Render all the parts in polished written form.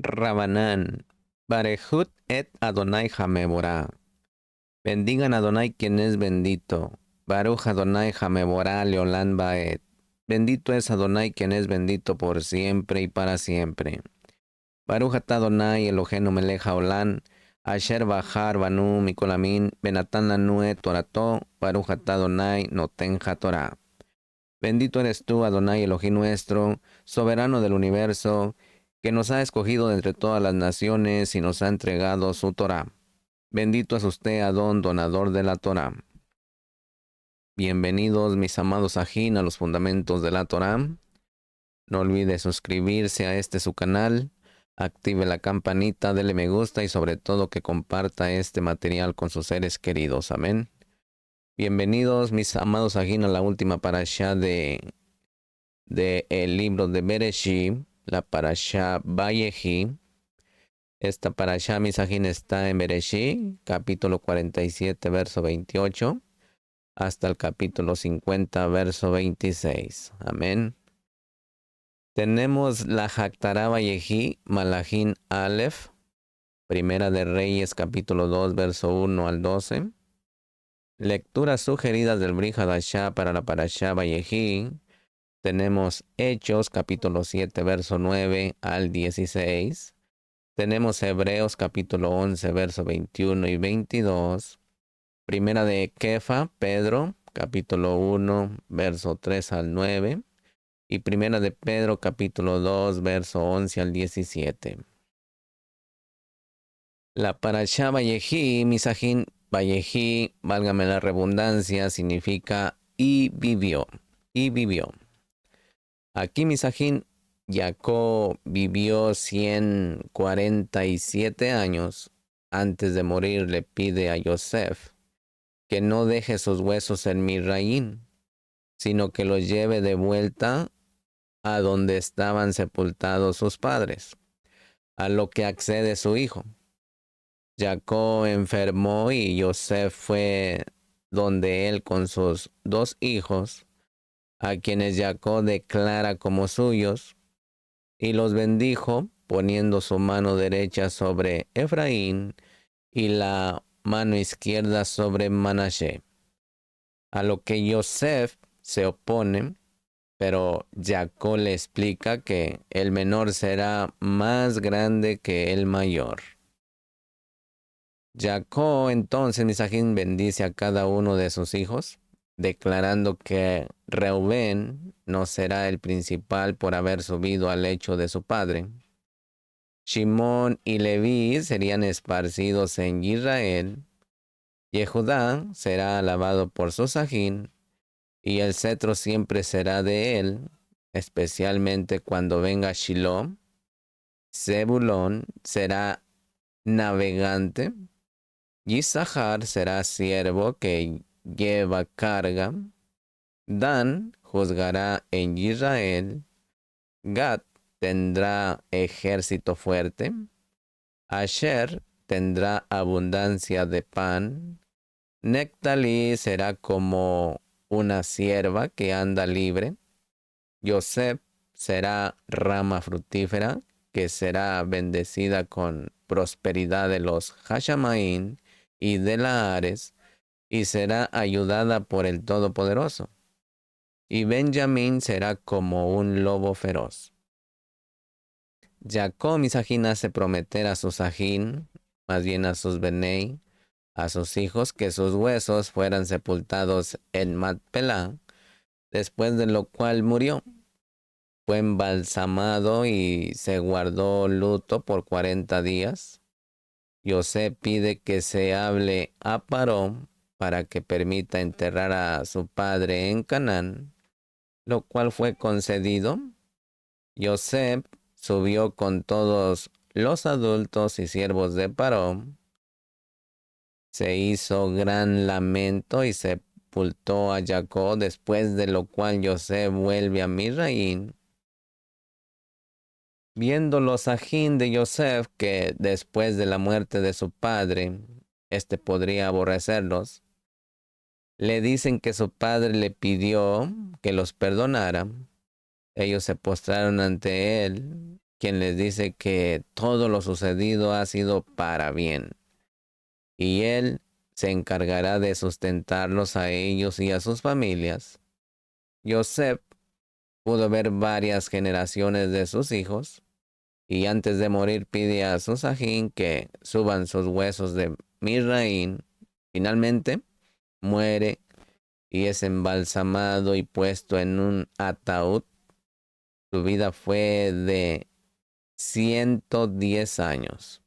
Rabanán. Barejut et Adonai Jameborá. Bendigan a Adonai quien es bendito. Baruch Adonai Jameborá Leolán Baet. Bendito es Adonai quien es bendito por siempre y para siempre. Baruch atah Adonai Eloheinu melech haolam. Asher Bahar Banu Mikolamin Benatan Lanu et Torato. Baruch atah Adonai Noten HaTorah. Bendito eres tú, Adonai Elohim nuestro, soberano del universo, que nos ha escogido de entre todas las naciones y nos ha entregado su Torah. Bendito es usted, Adón, donador de la Torah. Bienvenidos, mis amados ajín, a los fundamentos de la Torah. No olvide suscribirse a este su canal, active la campanita, dele me gusta y sobre todo que comparta este material con sus seres queridos. Amén. Bienvenidos, mis amados ajín, a la última parashá de el libro de Bereshit, la parashá Vayehi. Esta parashá Misajín está en Bereshit, capítulo 47, verso 28, hasta el capítulo 50, verso 26. Amén. Tenemos la Haktará Vayehi, Malachín Aleph, Primera de Reyes, capítulo 2, verso 1 al 12. Lecturas sugeridas del Brit Hadashah para la parashá Vayehi. Tenemos Hechos, capítulo 7, verso 9 al 16. Tenemos Hebreos, capítulo 11, verso 21 y 22. Primera de Kefa, Pedro, capítulo 1, verso 3 al 9. Y Primera de Pedro, capítulo 2, verso 11 al 17. La parashá Vayehi, Misajín Vayehi, válgame la redundancia, significa y vivió. Y vivió. Aquí Misajín, Jacob vivió 147 años. Antes de morir le pide a Yosef que no deje sus huesos en Misraín, sino que los lleve de vuelta a donde estaban sepultados sus padres, a lo que accede su hijo. Jacob enfermó y Yosef fue donde él con sus dos hijos, a quienes Jacob declara como suyos, y los bendijo poniendo su mano derecha sobre Efraín y la mano izquierda sobre Manashe. A lo que Yosef se opone, pero Jacob le explica que el menor será más grande que el mayor. Jacob entonces, Misajín, bendice a cada uno de sus hijos, declarando que Reubén no será el principal por haber subido al lecho de su padre. Shimón y Leví serían esparcidos en Israel. Yehudá será alabado por su sajín, y el cetro siempre será de él, especialmente cuando venga Shiloh. Zebulón será navegante. Yisachar será siervo que lleva carga. Dan juzgará en Israel. Gad tendrá ejército fuerte. Asher tendrá abundancia de pan. Nectalí será como una sierva que anda libre. Yosef será rama fructífera que será bendecida con prosperidad de los Hashamaín y de la Ares, y será ayudada por el Todopoderoso. Y Benjamín será como un lobo feroz. Jacob Misajín hace prometer a sus ajín, más bien a sus benei, a sus hijos, que sus huesos fueran sepultados en Matpelá, después de lo cual murió. Fue embalsamado y se guardó luto por 40 días. Yosef pide que se hable a Paró para que permita enterrar a su padre en Canaán, lo cual fue concedido. Yosef subió con todos los adultos y siervos de Paró. Se hizo gran lamento y sepultó a Jacob, después de lo cual Yosef vuelve a Misraín. Viendo los ajín de Yosef que después de la muerte de su padre, éste podría aborrecerlos, le dicen que su padre le pidió que los perdonara. Ellos se postraron ante él, quien les dice que todo lo sucedido ha sido para bien, y él se encargará de sustentarlos a ellos y a sus familias. Yosef pudo ver varias generaciones de sus hijos, y antes de morir pide a sus ajín que suban sus huesos de Misraín. Finalmente muere y es embalsamado y puesto en un ataúd. Su vida fue de 110 años.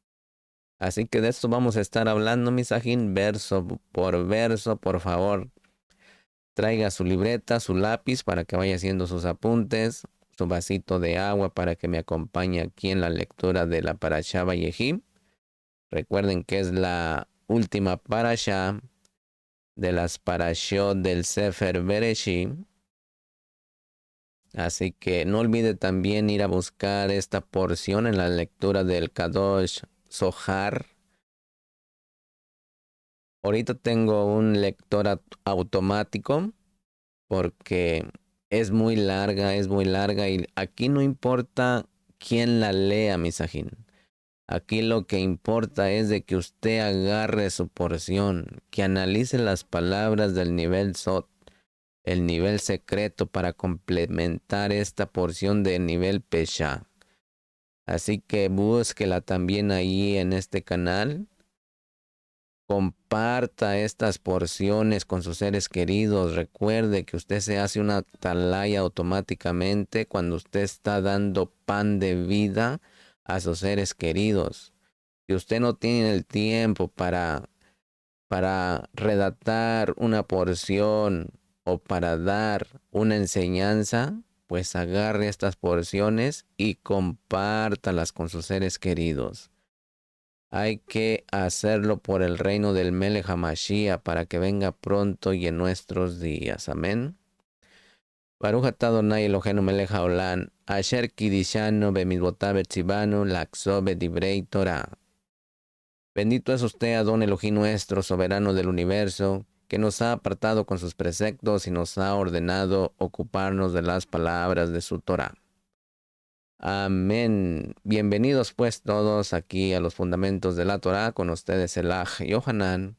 Así que de esto vamos a estar hablando, misajín, verso por verso. Por favor, traiga su libreta, su lápiz para que vaya haciendo sus apuntes, su vasito de agua para que me acompañe aquí en la lectura de la Parashá Vayehí. Recuerden que es la última Parashá de las Parashot del Sefer Bereshit. Así que no olvide también ir a buscar esta porción en la lectura del Kadosh Zohar. Ahorita tengo un lector automático porque es muy larga y aquí no importa quién la lea, misajín. Aquí lo que importa es de que usted agarre su porción, que analice las palabras del nivel Sot, el nivel secreto para complementar esta porción del nivel Pesha. Así que búsquela también ahí en este canal. Comparta estas porciones con sus seres queridos. Recuerde que usted se hace una atalaya automáticamente cuando usted está dando pan de vida a sus seres queridos. Si usted no tiene el tiempo para redactar una porción o para dar una enseñanza, pues agarre estas porciones y compártalas con sus seres queridos. Hay que hacerlo por el reino del Melech HaMashiach para que venga pronto y en nuestros días. Amén. Baruch atah Adonai Eloheinu melech haolam, asher kidishanu bemitzvotav betzivanu laxo bedivrei Torah. Bendito es usted, Adón Elohim nuestro, soberano del universo, que nos ha apartado con sus preceptos y nos ha ordenado ocuparnos de las palabras de su Torah. Amén. Bienvenidos pues todos aquí a los fundamentos de la Torah, con ustedes el Aj Yohanan,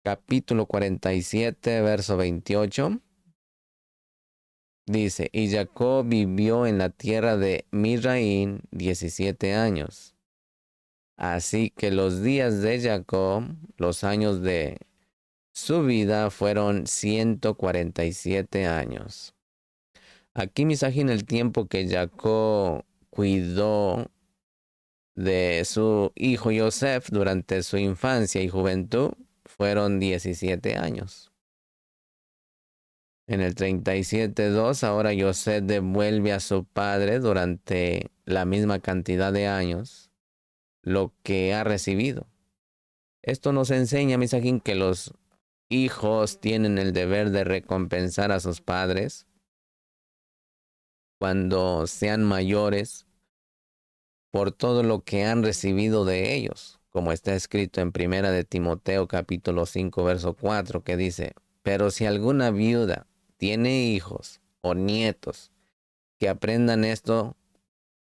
capítulo 47, verso 28. Dice, y Jacob vivió en la tierra de Misraín 17 años. Así que los días de Jacob, los años de su vida fueron 147 años. Aquí misajín el tiempo que Jacob cuidó de su hijo Yosef durante su infancia y juventud fueron 17 años. En el 37:2 ahora Yosef devuelve a su padre durante la misma cantidad de años lo que ha recibido. Esto nos enseña, misajín, que los hijos tienen el deber de recompensar a sus padres cuando sean mayores por todo lo que han recibido de ellos, como está escrito en Primera de Timoteo capítulo 5 verso 4, que dice, pero si alguna viuda tiene hijos o nietos, que aprendan esto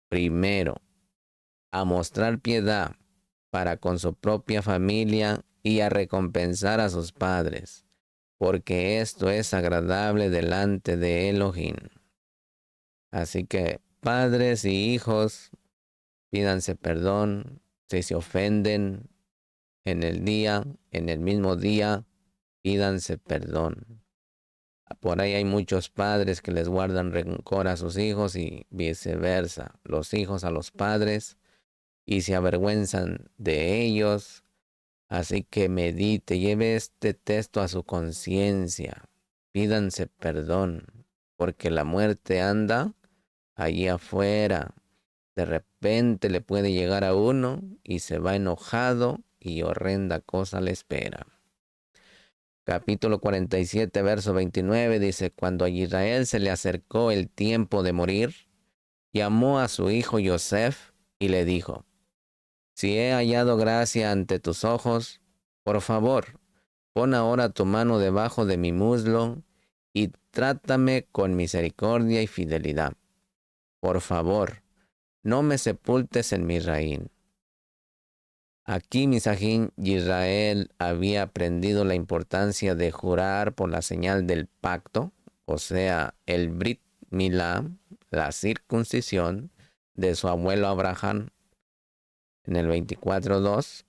primero, a mostrar piedad para con su propia familia y a recompensar a sus padres, porque esto es agradable delante de Elohim. Así que padres y hijos, pídanse perdón si se ofenden en el mismo día, pídanse perdón. Por ahí hay muchos padres que les guardan rencor a sus hijos y viceversa, los hijos a los padres y se avergüenzan de ellos. Así que medite, lleve este texto a su conciencia, pídanse perdón, porque la muerte anda allí afuera. De repente le puede llegar a uno y se va enojado y horrenda cosa le espera. Capítulo 47, verso 29 dice, cuando a Israel se le acercó el tiempo de morir, llamó a su hijo Yosef y le dijo, si he hallado gracia ante tus ojos, por favor, pon ahora tu mano debajo de mi muslo y trátame con misericordia y fidelidad. por favor, no me sepultes en Misraín. Aquí, Misajín, Israel había aprendido la importancia de jurar por la señal del pacto, o sea, el Brit Milá, la circuncisión de su abuelo Abraham en el 24:2.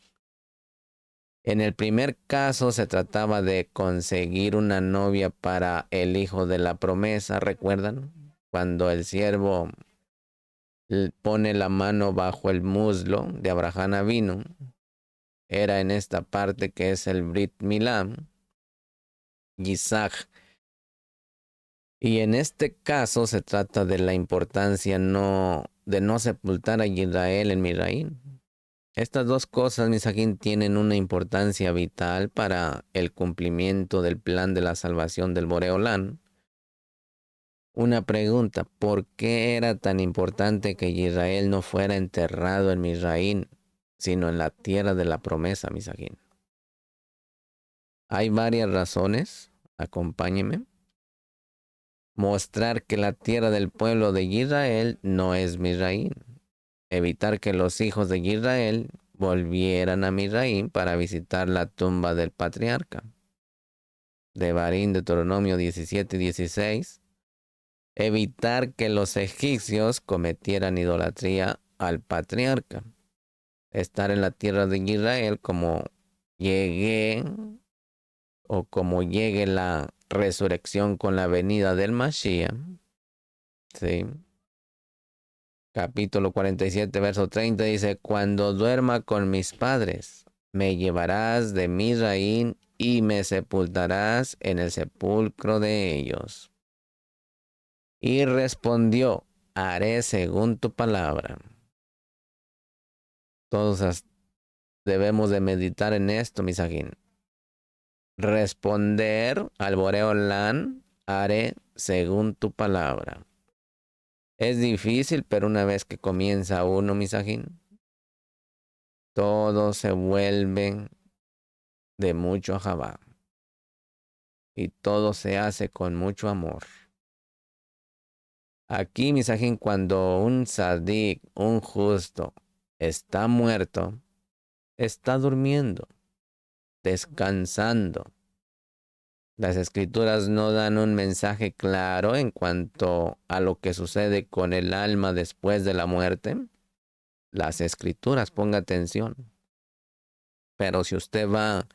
En el primer caso se trataba de conseguir una novia para el hijo de la promesa, ¿recuerdan? Cuando el siervo pone la mano bajo el muslo de Abraham Avinu, era en esta parte que es el Brit Milá, Isaac. Y en este caso se trata de la importancia de no sepultar a Israel en Misraín. Estas dos cosas, Misajín, tienen una importancia vital para el cumplimiento del plan de la salvación del Boreolán. Una pregunta, ¿por qué era tan importante que Israel no fuera enterrado en Misraín, sino en la tierra de la promesa, Misajín? Hay varias razones, acompáñeme. Mostrar que la tierra del pueblo de Israel no es Misraín. Evitar que los hijos de Israel volvieran a Misraín para visitar la tumba del patriarca. Devarim, Deuteronomio 17:16. Evitar que los egipcios cometieran idolatría al patriarca. Estar en la tierra de Israel como llegue o como llegue la resurrección con la venida del Mashiach. ¿Sí? Capítulo 47, verso 30 dice, cuando duerma con mis padres, me llevarás de Misraín y me sepultarás en el sepulcro de ellos. Y respondió, haré según tu palabra. Todos debemos de meditar en esto, Misajín. Responder al Boreolán, haré según tu palabra. Es difícil, pero una vez que comienza uno, Misajín, todo se vuelve de mucho jabá. Y todo se hace con mucho amor. Aquí, Misajín, cuando un sadik, un justo, está muerto, está durmiendo, descansando. Las escrituras no dan un mensaje claro en cuanto a lo que sucede con el alma después de la muerte. Las escrituras, ponga atención. Pero si usted va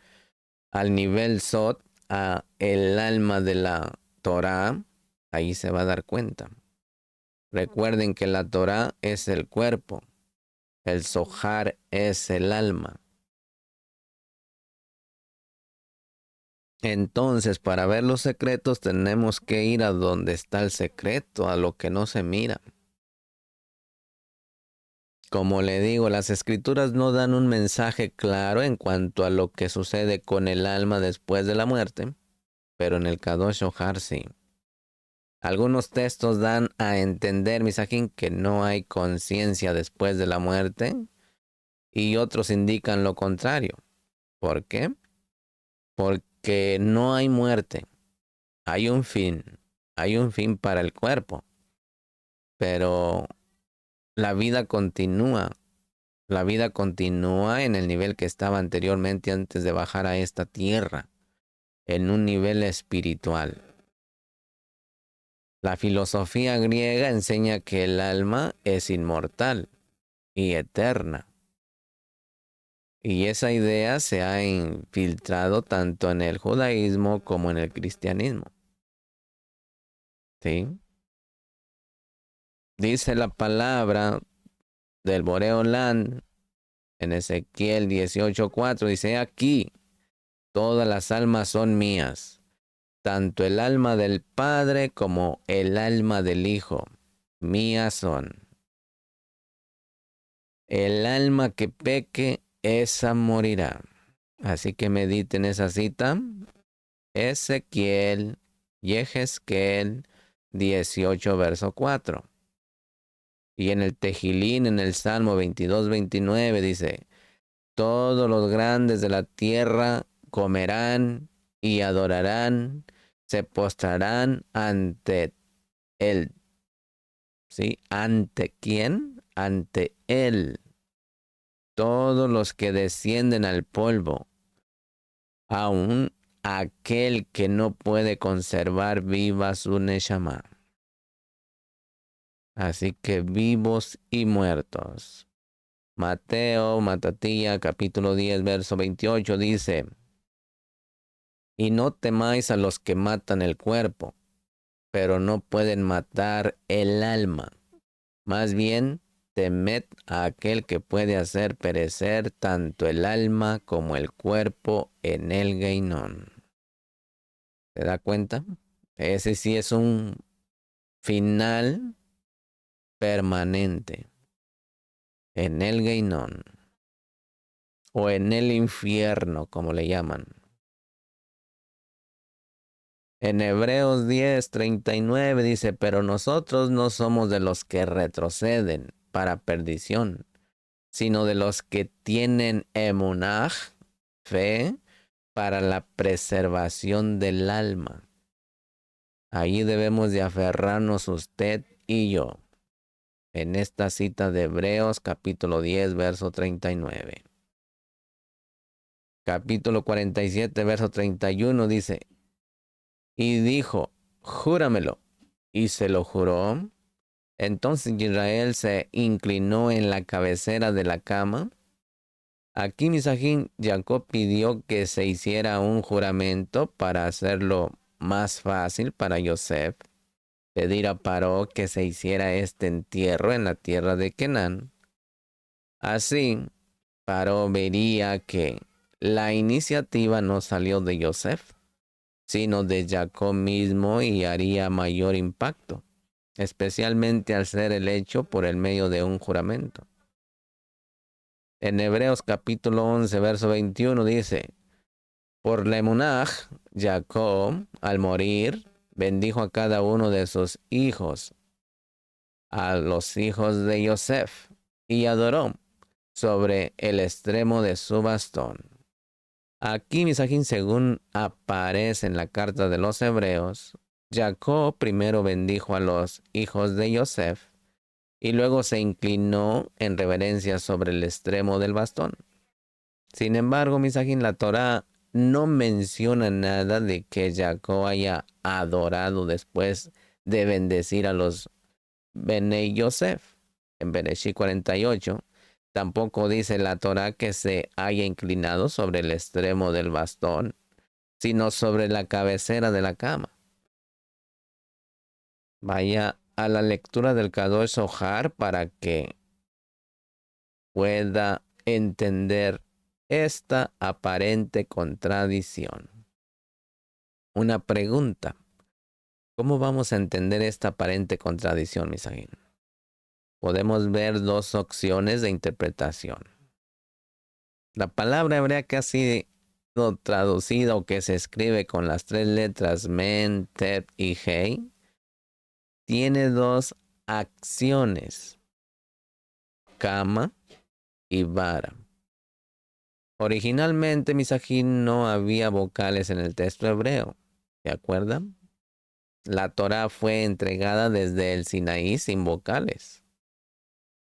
al nivel Sot, a el alma de la Torah, ahí se va a dar cuenta. Recuerden que la Torah es el cuerpo, el Zohar es el alma. Entonces, para ver los secretos tenemos que ir a donde está el secreto, a lo que no se mira. Como le digo, las escrituras no dan un mensaje claro en cuanto a lo que sucede con el alma después de la muerte, pero en el Kadosh Zohar sí. Algunos textos dan a entender, Misajín, que no hay conciencia después de la muerte y otros indican lo contrario. ¿Por qué? Porque no hay muerte. Hay un fin. Hay un fin para el cuerpo. Pero la vida continúa. La vida continúa en el nivel que estaba anteriormente antes de bajar a esta tierra. En un nivel espiritual. La filosofía griega enseña que el alma es inmortal y eterna. Y esa idea se ha infiltrado tanto en el judaísmo como en el cristianismo. ¿Sí? Dice la palabra del Boreolán en Ezequiel 18:4, dice, aquí, todas las almas son mías, tanto el alma del Padre como el alma del Hijo, mías son. El alma que peque, esa morirá. Así que mediten esa cita. Ezequiel, Yehezkel 18, verso 4. Y en el Tejilín, en el Salmo 22:29 dice, todos los grandes de la tierra comerán y adorarán, se postrarán ante él. ¿Sí? ¿Ante quién? Ante Él. Todos los que descienden al polvo, aun aquel que no puede conservar viva su neshama. Así que vivos y muertos. Mateo, Matatía, capítulo 10, verso 28 dice, y no temáis a los que matan el cuerpo, pero no pueden matar el alma. Más bien, temed a aquel que puede hacer perecer tanto el alma como el cuerpo en el Geinón. ¿Se da cuenta? Ese sí es un final permanente en el Geinón o en el infierno, como le llaman. En Hebreos 10:39 dice, pero nosotros no somos de los que retroceden para perdición, sino de los que tienen emunaj, fe, para la preservación del alma. Ahí debemos de aferrarnos usted y yo, en esta cita de Hebreos capítulo 10, verso 39. Capítulo 47, verso 31 dice, y dijo, júramelo, y se lo juró. Entonces Israel se inclinó en la cabecera de la cama. Aquí Misajín, Jacob pidió que se hiciera un juramento para hacerlo más fácil para Yosef. Pedir a Paró que se hiciera este entierro en la tierra de Canaán. Así, Paró vería que la iniciativa no salió de Yosef, sino de Jacob mismo y haría mayor impacto, especialmente al ser el hecho por el medio de un juramento. En Hebreos capítulo 11, verso 21 dice, por la emunaj, Jacob, al morir, bendijo a cada uno de sus hijos, a los hijos de Yosef, y adoró sobre el extremo de su bastón. Aquí, Misajín, según aparece en la carta de los Hebreos, Jacob primero bendijo a los hijos de Yosef y luego se inclinó en reverencia sobre el extremo del bastón. Sin embargo, Misajín, la Torá no menciona nada de que Jacob haya adorado después de bendecir a los Bnei Yosef. En Bereshit 48, tampoco dice la Torá que se haya inclinado sobre el extremo del bastón, sino sobre la cabecera de la cama. Vaya a la lectura del Kadosh Zohar para que pueda entender esta aparente contradicción. Una pregunta. ¿Cómo vamos a entender esta aparente contradicción, Misajín? Podemos ver dos opciones de interpretación. La palabra hebrea que ha sido traducida o que se escribe con las tres letras men, tet y hei, tiene dos acciones, kama y vara. Originalmente, Misajín, no había vocales en el texto hebreo. ¿Se acuerdan? La Torá fue entregada desde el Sinaí sin vocales.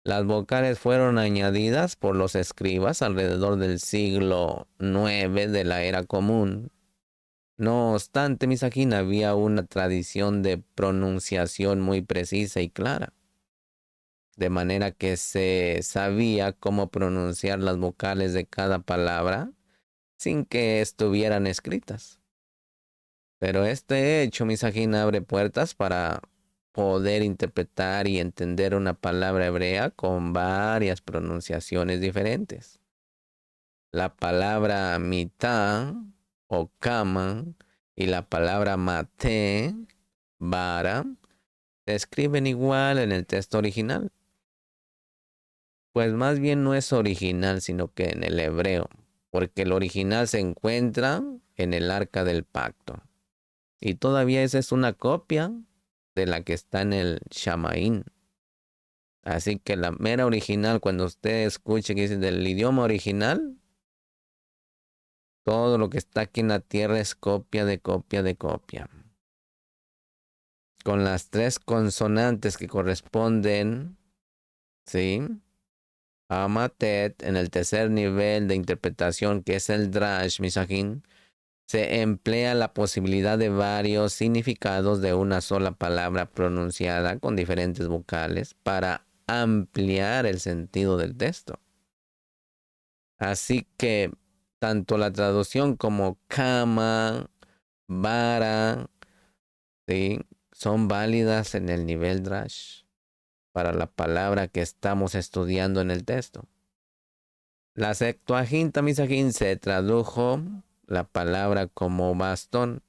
Las vocales fueron añadidas por los escribas alrededor del siglo IX de la era común. No obstante, Misajín, había una tradición de pronunciación muy precisa y clara, de manera que se sabía cómo pronunciar las vocales de cada palabra sin que estuvieran escritas. Pero este hecho, Misajín, abre puertas para poder interpretar y entender una palabra hebrea con varias pronunciaciones diferentes. La palabra mitad o kama y la palabra mate, vara, se escriben igual en el texto original. Pues más bien no es original, sino que en el hebreo, porque el original se encuentra en el arca del pacto. Y todavía esa es una copia de la que está en el Shamaín. Así que la mera original, cuando usted escuche que dice del idioma original, todo lo que está aquí en la tierra es copia de copia de copia. con las 3 consonantes que corresponden, ¿sí? A Matet, en el tercer nivel de interpretación, que es el Drash, Misajín, se emplea la posibilidad de varios significados de una sola palabra pronunciada con diferentes vocales para ampliar el sentido del texto. Así que tanto la traducción como kama, vara, ¿sí? Son válidas en el nivel Drash para la palabra que estamos estudiando en el texto. La Septuaginta Misajín se tradujo la palabra como bastón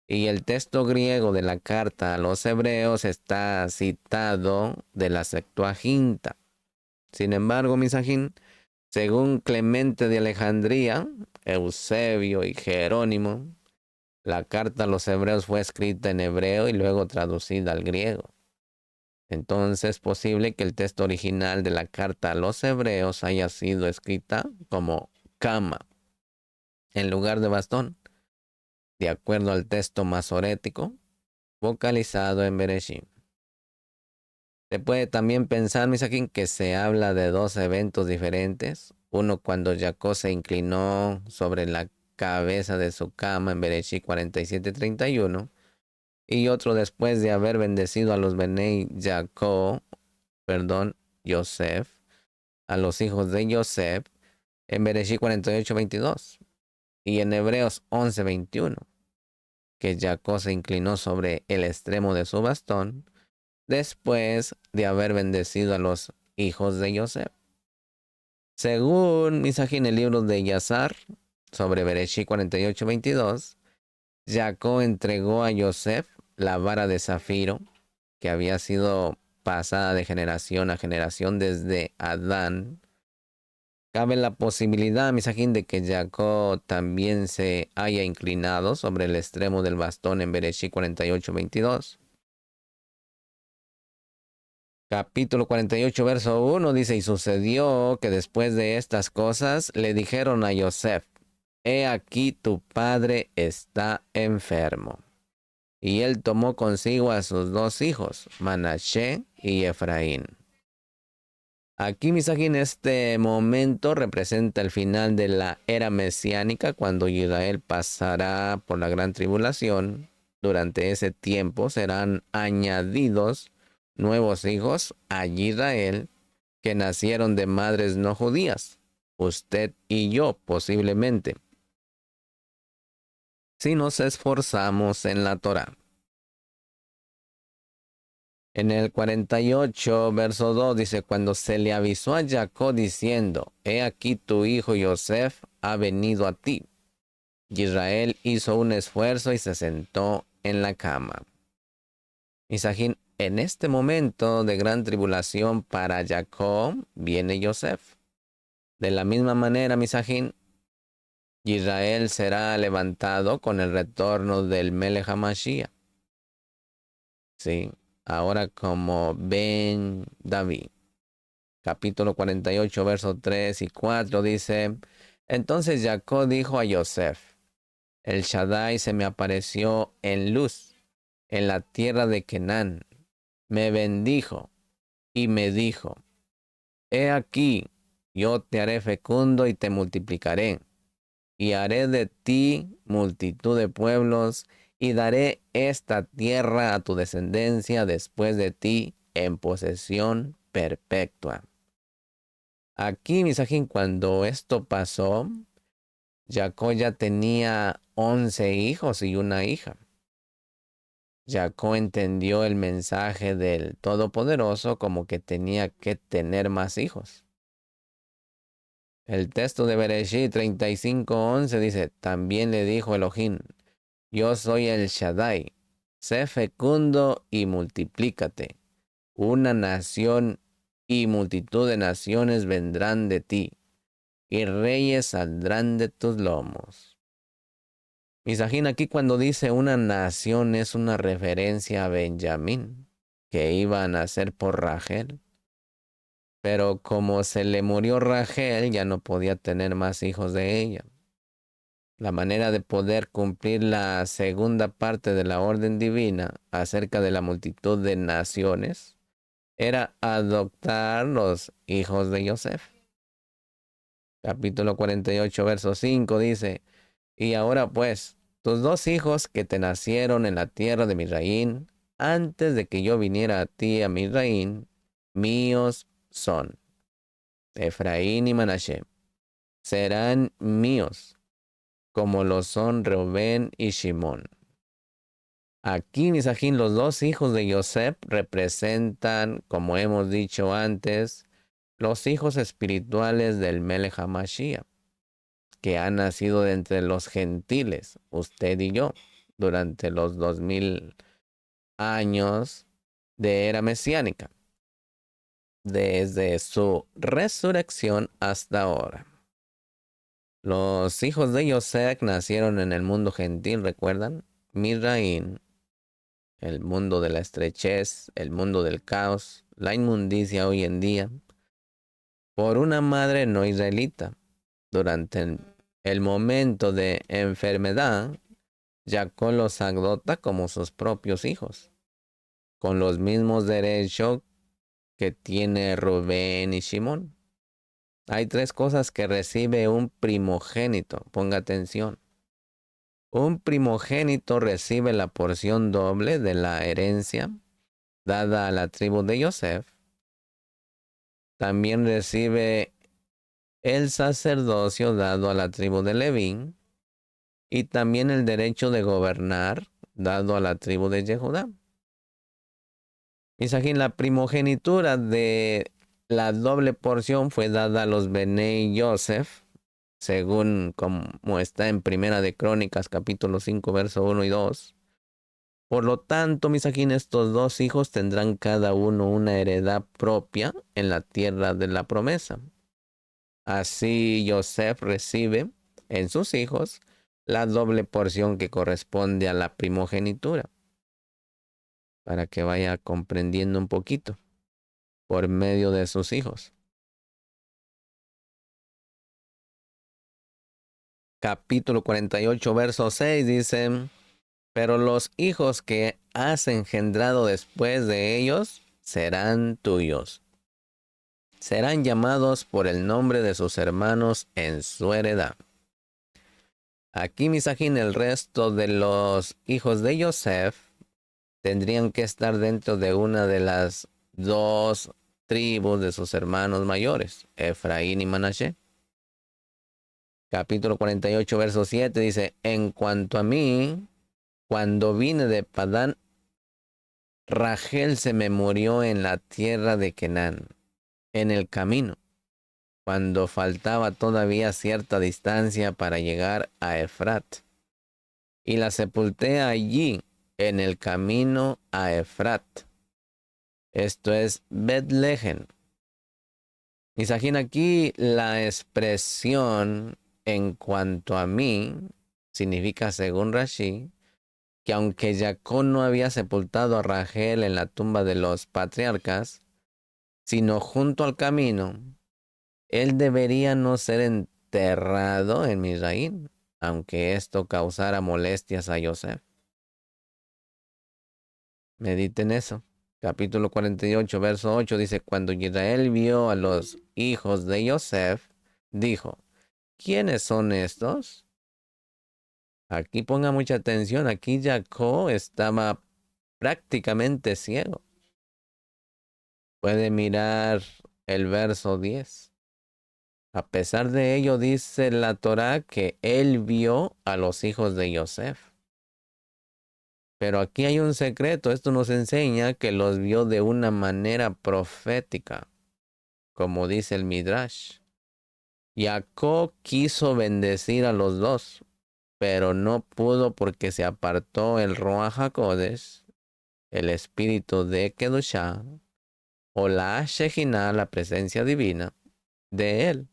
y el texto griego de la carta a los hebreos está citado de la Septuaginta. Sin embargo, Misajín, según Clemente de Alejandría, Eusebio y Jerónimo, la carta a los hebreos fue escrita en hebreo y luego traducida al griego. Entonces es posible que el texto original de la carta a los hebreos haya sido escrita como cama en lugar de bastón, de acuerdo al texto masorético vocalizado en Bereshit. Se puede también pensar, Misakin, que se habla de 2 eventos diferentes. Uno cuando Jacob se inclinó sobre la cabeza de su cama en Bereshit 47:31 y otro después de haber bendecido a los Benei Yosef, a los hijos de Yosef, en Bereshit 48:22 y en Hebreos 11:21, que Jacob se inclinó sobre el extremo de su bastón después de haber bendecido a los hijos de Yosef. Según Misaji en el libro de Yazar, sobre Bereshit 48:22, Jacob entregó a Yosef la vara de zafiro que había sido pasada de generación a generación desde Adán. Cabe la posibilidad, Misajín, de que Jacob también se haya inclinado sobre el extremo del bastón en Bereshit 48:22. Capítulo 48, verso 1 dice, y sucedió que después de estas cosas le dijeron a Yosef, he aquí tu padre está enfermo. Y él tomó consigo a sus 2 hijos, Manashe y Efraín. Aquí, Misaji, en este momento representa el final de la era mesiánica, cuando Israel pasará por la gran tribulación. Durante ese tiempo serán añadidos nuevos hijos a Israel que nacieron de madres no judías, usted y yo posiblemente, si nos esforzamos en la Torá. En el 48, verso 2 dice, cuando se le avisó a Jacob diciendo, he aquí tu hijo Yosef ha venido a ti. Israel hizo un esfuerzo y se sentó en la cama. Misajín, en este momento de gran tribulación para Jacob viene Yosef. De la misma manera, Misajín, Israel será levantado con el retorno del Melech HaMashiach. Sí, ahora como Ben David. Capítulo 48, versos 3 y 4 dice, entonces Jacob dijo a Yosef, el Shaddai se me apareció en luz en la tierra de Canaán, me bendijo y me dijo, he aquí, yo te haré fecundo y te multiplicaré, y haré de ti multitud de pueblos, y daré esta tierra a tu descendencia después de ti en posesión perpetua. Aquí, Misajín, cuando esto pasó, Jacob ya tenía 11 hijos y una hija. Jacob entendió el mensaje del Todopoderoso como que tenía que tener más hijos. El texto de Bereshit 35:11 dice, también le dijo Elohim, yo soy el Shaddai, sé fecundo y multiplícate. Una nación y multitud de naciones vendrán de ti, y reyes saldrán de tus lomos. Misajín, aquí cuando dice una nación es una referencia a Benjamín, que iba a nacer por Rachel. Pero como se le murió Rachel, ya no podía tener más hijos de ella. La manera de poder cumplir la segunda parte de la orden divina acerca de la multitud de naciones era adoptar los hijos de Yosef. Capítulo 48, verso 5 dice, y ahora pues, tus dos hijos que te nacieron en la tierra de Misraín, antes de que yo viniera a ti a Misraín, míos son. Efraín y Manashe serán míos, como lo son Reubén y Shimón. Aquí, Misajín, los dos hijos de Yosef representan, como hemos dicho antes, los hijos espirituales del Melech HaMashiach, que han nacido de entre los gentiles, usted y yo, durante los 2000 años de era mesiánica, desde su resurrección hasta ahora. Los hijos de Yosef nacieron en el mundo gentil, ¿recuerdan? Misraín, el mundo de la estrechez, el mundo del caos, la inmundicia hoy en día, por una madre no israelita. Durante el momento de enfermedad, Jacob los adopta como sus propios hijos, con los mismos derechos que tiene Rubén y Simón. Hay tres cosas que recibe un primogénito, ponga atención. Un primogénito recibe la porción doble de la herencia dada a la tribu de Yosef. También recibe el sacerdocio dado a la tribu de Leví y también el derecho de gobernar dado a la tribu de Yehudá. Misajín, la primogenitura de la doble porción fue dada a los Benei Yosef, según como está en Primera de Crónicas, capítulo 5, verso 1 y 2. Por lo tanto, Misajín, estos dos hijos tendrán cada uno una heredad propia en la tierra de la promesa. Así Yosef recibe en sus hijos la doble porción que corresponde a la primogenitura, para que vaya comprendiendo un poquito por medio de sus hijos. Capítulo 48, verso 6 dice, pero los hijos que has engendrado después de ellos serán tuyos. Serán llamados por el nombre de sus hermanos en su heredad. Aquí, Misajín, el resto de los hijos de Yosef tendrían que estar dentro de una de las dos tribus de sus hermanos mayores, Efraín y Manashe. Capítulo 48, verso 7 dice, en cuanto a mí, cuando vine de Padán, Rachel se me murió en la tierra de Canaán, en el camino, cuando faltaba todavía cierta distancia para llegar a Efrat. Y la sepulté allí, en el camino a Efrat. Esto es Betlehem. Misajín, aquí la expresión en cuanto a mí significa, según Rashi, que aunque Jacob no había sepultado a Rachel en la tumba de los patriarcas, sino junto al camino, él debería no ser enterrado en Misraín, aunque esto causara molestias a Yosef. Mediten eso. Capítulo 48, verso 8 dice, cuando Israel vio a los hijos de Yosef, dijo, ¿quiénes son estos? Aquí ponga mucha atención, aquí Jacob estaba prácticamente ciego. Puede mirar el verso 10. A pesar de ello, dice la Torá que él vio a los hijos de Yosef. Pero aquí hay un secreto, esto nos enseña que los vio de una manera profética, como dice el Midrash. Jacob quiso bendecir a los dos, pero no pudo porque se apartó el Ruach HaKodesh, el espíritu de Kedushá, o la Shejinah, la presencia divina, de él,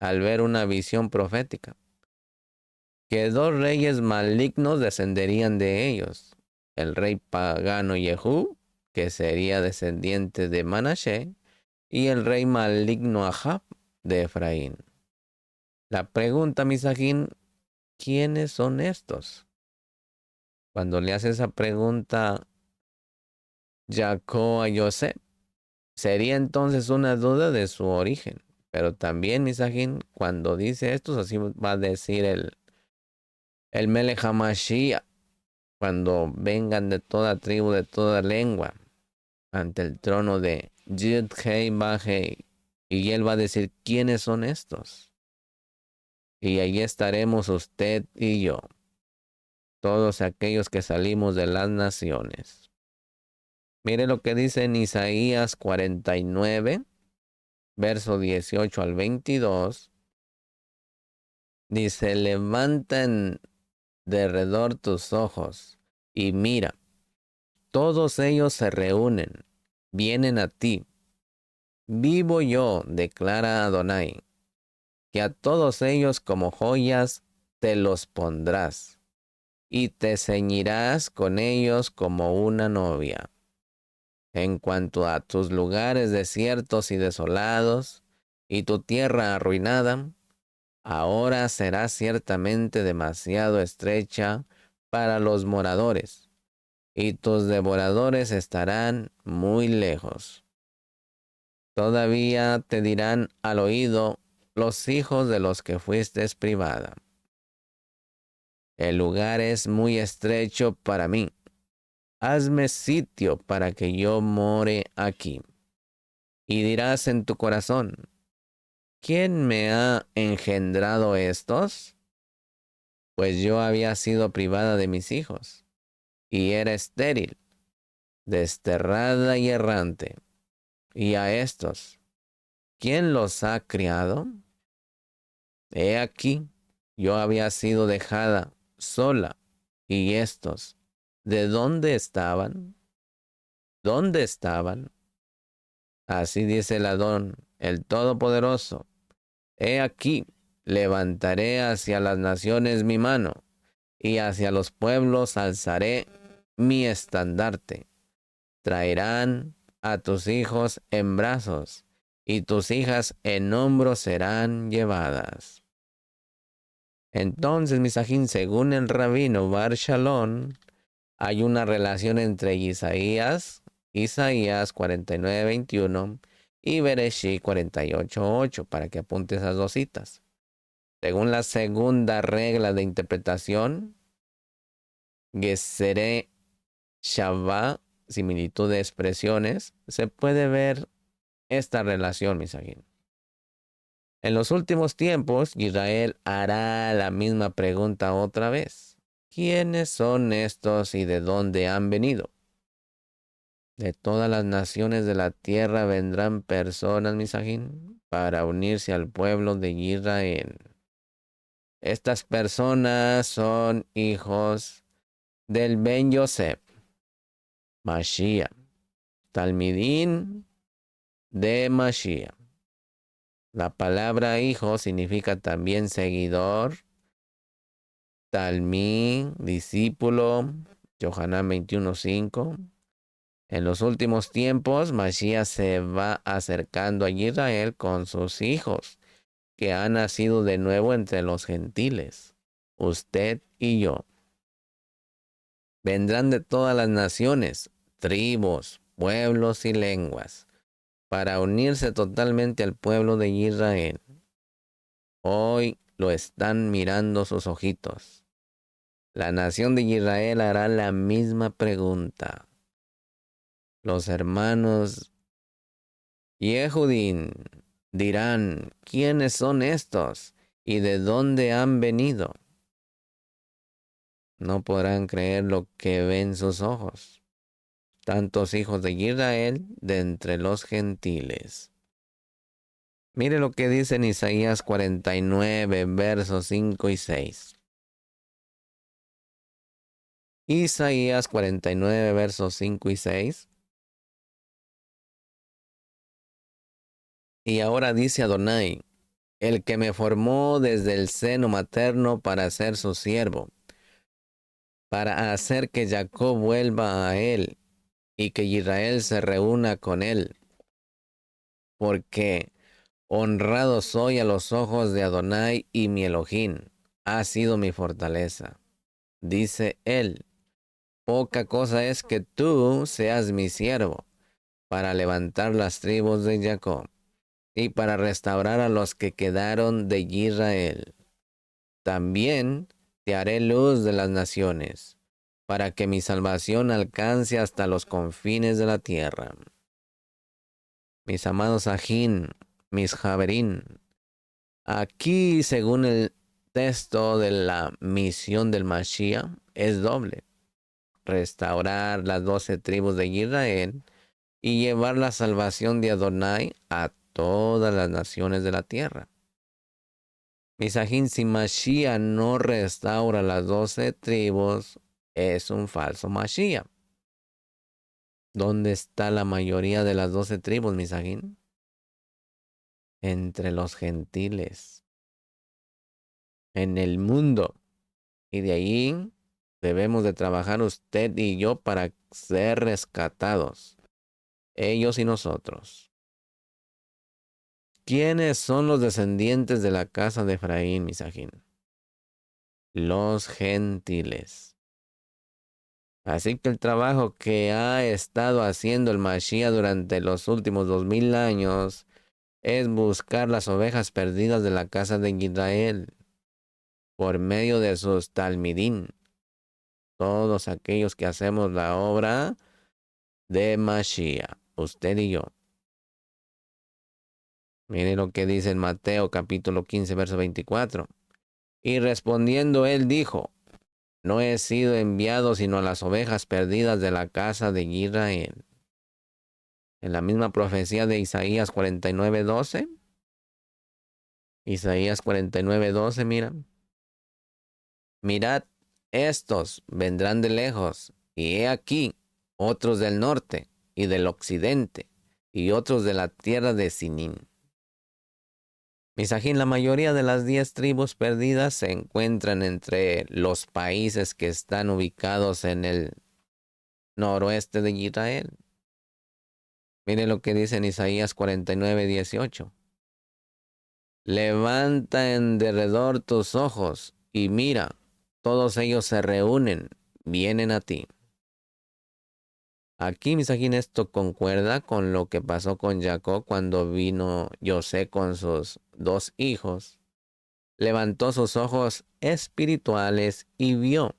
al ver una visión profética, que dos reyes malignos descenderían de ellos, el rey pagano Jehú, que sería descendiente de Manashe, y el rey maligno Ahab de Efraín. La pregunta, Misajín, ¿quiénes son estos? Cuando le hace esa pregunta Jacob a José, sería entonces una duda de su origen. Pero también Misajín, cuando dice esto, así va a decir el Melech HaMashiach, cuando vengan de toda tribu, de toda lengua, ante el trono de Yud Hei Ba Hei. Y él va a decir, ¿quiénes son estos? Y allí estaremos usted y yo, todos aquellos que salimos de las naciones. Mire lo que dice en Isaías 49, verso 18 al 22. Dice, levanta en derredor tus ojos y mira, todos ellos se reúnen, vienen a ti. Vivo yo, declara Adonai, que a todos ellos como joyas te los pondrás, y te ceñirás con ellos como una novia. En cuanto a tus lugares desiertos y desolados, y tu tierra arruinada, ahora será ciertamente demasiado estrecha para los moradores, y tus devoradores estarán muy lejos. Todavía te dirán al oído los hijos de los que fuiste privada. El lugar es muy estrecho para mí. Hazme sitio para que yo more aquí. Y dirás en tu corazón, ¿quién me ha engendrado estos? Pues yo había sido privada de mis hijos, y era estéril, desterrada y errante. Y a estos, ¿quién los ha criado? He aquí, yo había sido dejada sola, y estos, ¿de dónde estaban? ¿Dónde estaban? Así dice el Adón, el Todopoderoso. He aquí, levantaré hacia las naciones mi mano, y hacia los pueblos alzaré mi estandarte. Traerán a tus hijos en brazos, y tus hijas en hombros serán llevadas. Entonces, Misajín, según el rabino Bar Shalom, hay una relación entre Isaías 49:21 y Bereshit 48:8, para que apunte esas dos citas. Según la segunda regla de interpretación, Geseré Shavá, similitud de expresiones, se puede ver esta relación, Misajín. En los últimos tiempos, Israel hará la misma pregunta otra vez. ¿Quiénes son estos y de dónde han venido? De todas las naciones de la tierra vendrán personas, Misajín, para unirse al pueblo de Israel. Estas personas son hijos del Ben Yosef, Mashiach, Talmidín de Mashiach. La palabra hijo significa también seguidor, Talmid, discípulo, Yohanan 21:5. En los últimos tiempos, Mashiach se va acercando a Israel con sus hijos, que han nacido de nuevo entre los gentiles, usted y yo. Vendrán de todas las naciones, tribus, pueblos y lenguas, para unirse totalmente al pueblo de Israel. Hoy lo están mirando sus ojitos. La nación de Israel hará la misma pregunta. Los hermanos Yehudín dirán, ¿quiénes son estos? ¿Y de dónde han venido? No podrán creer lo que ven sus ojos. Tantos hijos de Israel de entre los gentiles. Mire lo que dice en Isaías 49, versos 5 y 6. Isaías 49, versos 5 y 6. Y ahora dice Adonai, el que me formó desde el seno materno para ser su siervo, para hacer que Jacob vuelva a él y que Israel se reúna con él, porque honrado soy a los ojos de Adonai y mi Elohim, ha sido mi fortaleza. Dice él, poca cosa es que tú seas mi siervo para levantar las tribus de Jacob y para restaurar a los que quedaron de Israel. También te haré luz de las naciones, para que mi salvación alcance hasta los confines de la tierra. Mis amados ajín, mis javerín, aquí según el texto de la misión del Mashiach es doble: restaurar las 12 tribus de Israel y llevar la salvación de Adonai a todas las naciones de la tierra. Misajín, si Mashiach no restaura las 12 tribus, es un falso Mashiach. ¿Dónde está la mayoría de las 12 tribus, Misajín? Entre los gentiles, en el mundo. Y de ahí debemos de trabajar usted y yo para ser rescatados, ellos y nosotros. ¿Quiénes son los descendientes de la casa de Efraín, Misajín? Los gentiles. Así que el trabajo que ha estado haciendo el Mashiach durante los últimos 2000 años es buscar las ovejas perdidas de la casa de Israel por medio de sus talmidín. Todos aquellos que hacemos la obra de Mashiach, usted y yo. Mire lo que dice en Mateo capítulo 15, verso 24. Y respondiendo él dijo, no he sido enviado sino a las ovejas perdidas de la casa de Israel. En la misma profecía de Isaías 49:12. Isaías 49:12, mira. Mirad, estos vendrán de lejos, y he aquí otros del norte y del occidente, y otros de la tierra de Sinín. Misajín, la mayoría de las 10 tribus perdidas se encuentran entre los países que están ubicados en el noroeste de Israel. Mire lo que dice en Isaías 49:18. Levanta en derredor tus ojos y mira, todos ellos se reúnen, vienen a ti. Aquí, Misajín, esto concuerda con lo que pasó con Jacob cuando vino José con sus 2 hijos. Levantó sus ojos espirituales y vio.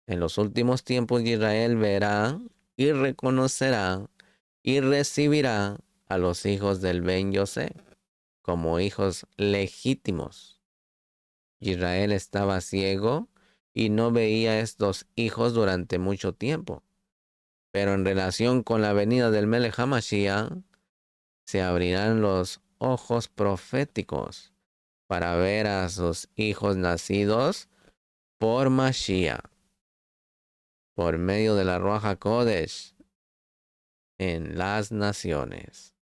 En los últimos tiempos Israel verá y reconocerá y recibirá a los hijos del Ben José como hijos legítimos. Israel estaba ciego y no veía a estos hijos durante mucho tiempo. Pero en relación con la venida del Melech HaMashiach, se abrirán los ojos proféticos para ver a sus hijos nacidos por Mashiach, por medio de la Ruach HaKodesh, en las naciones.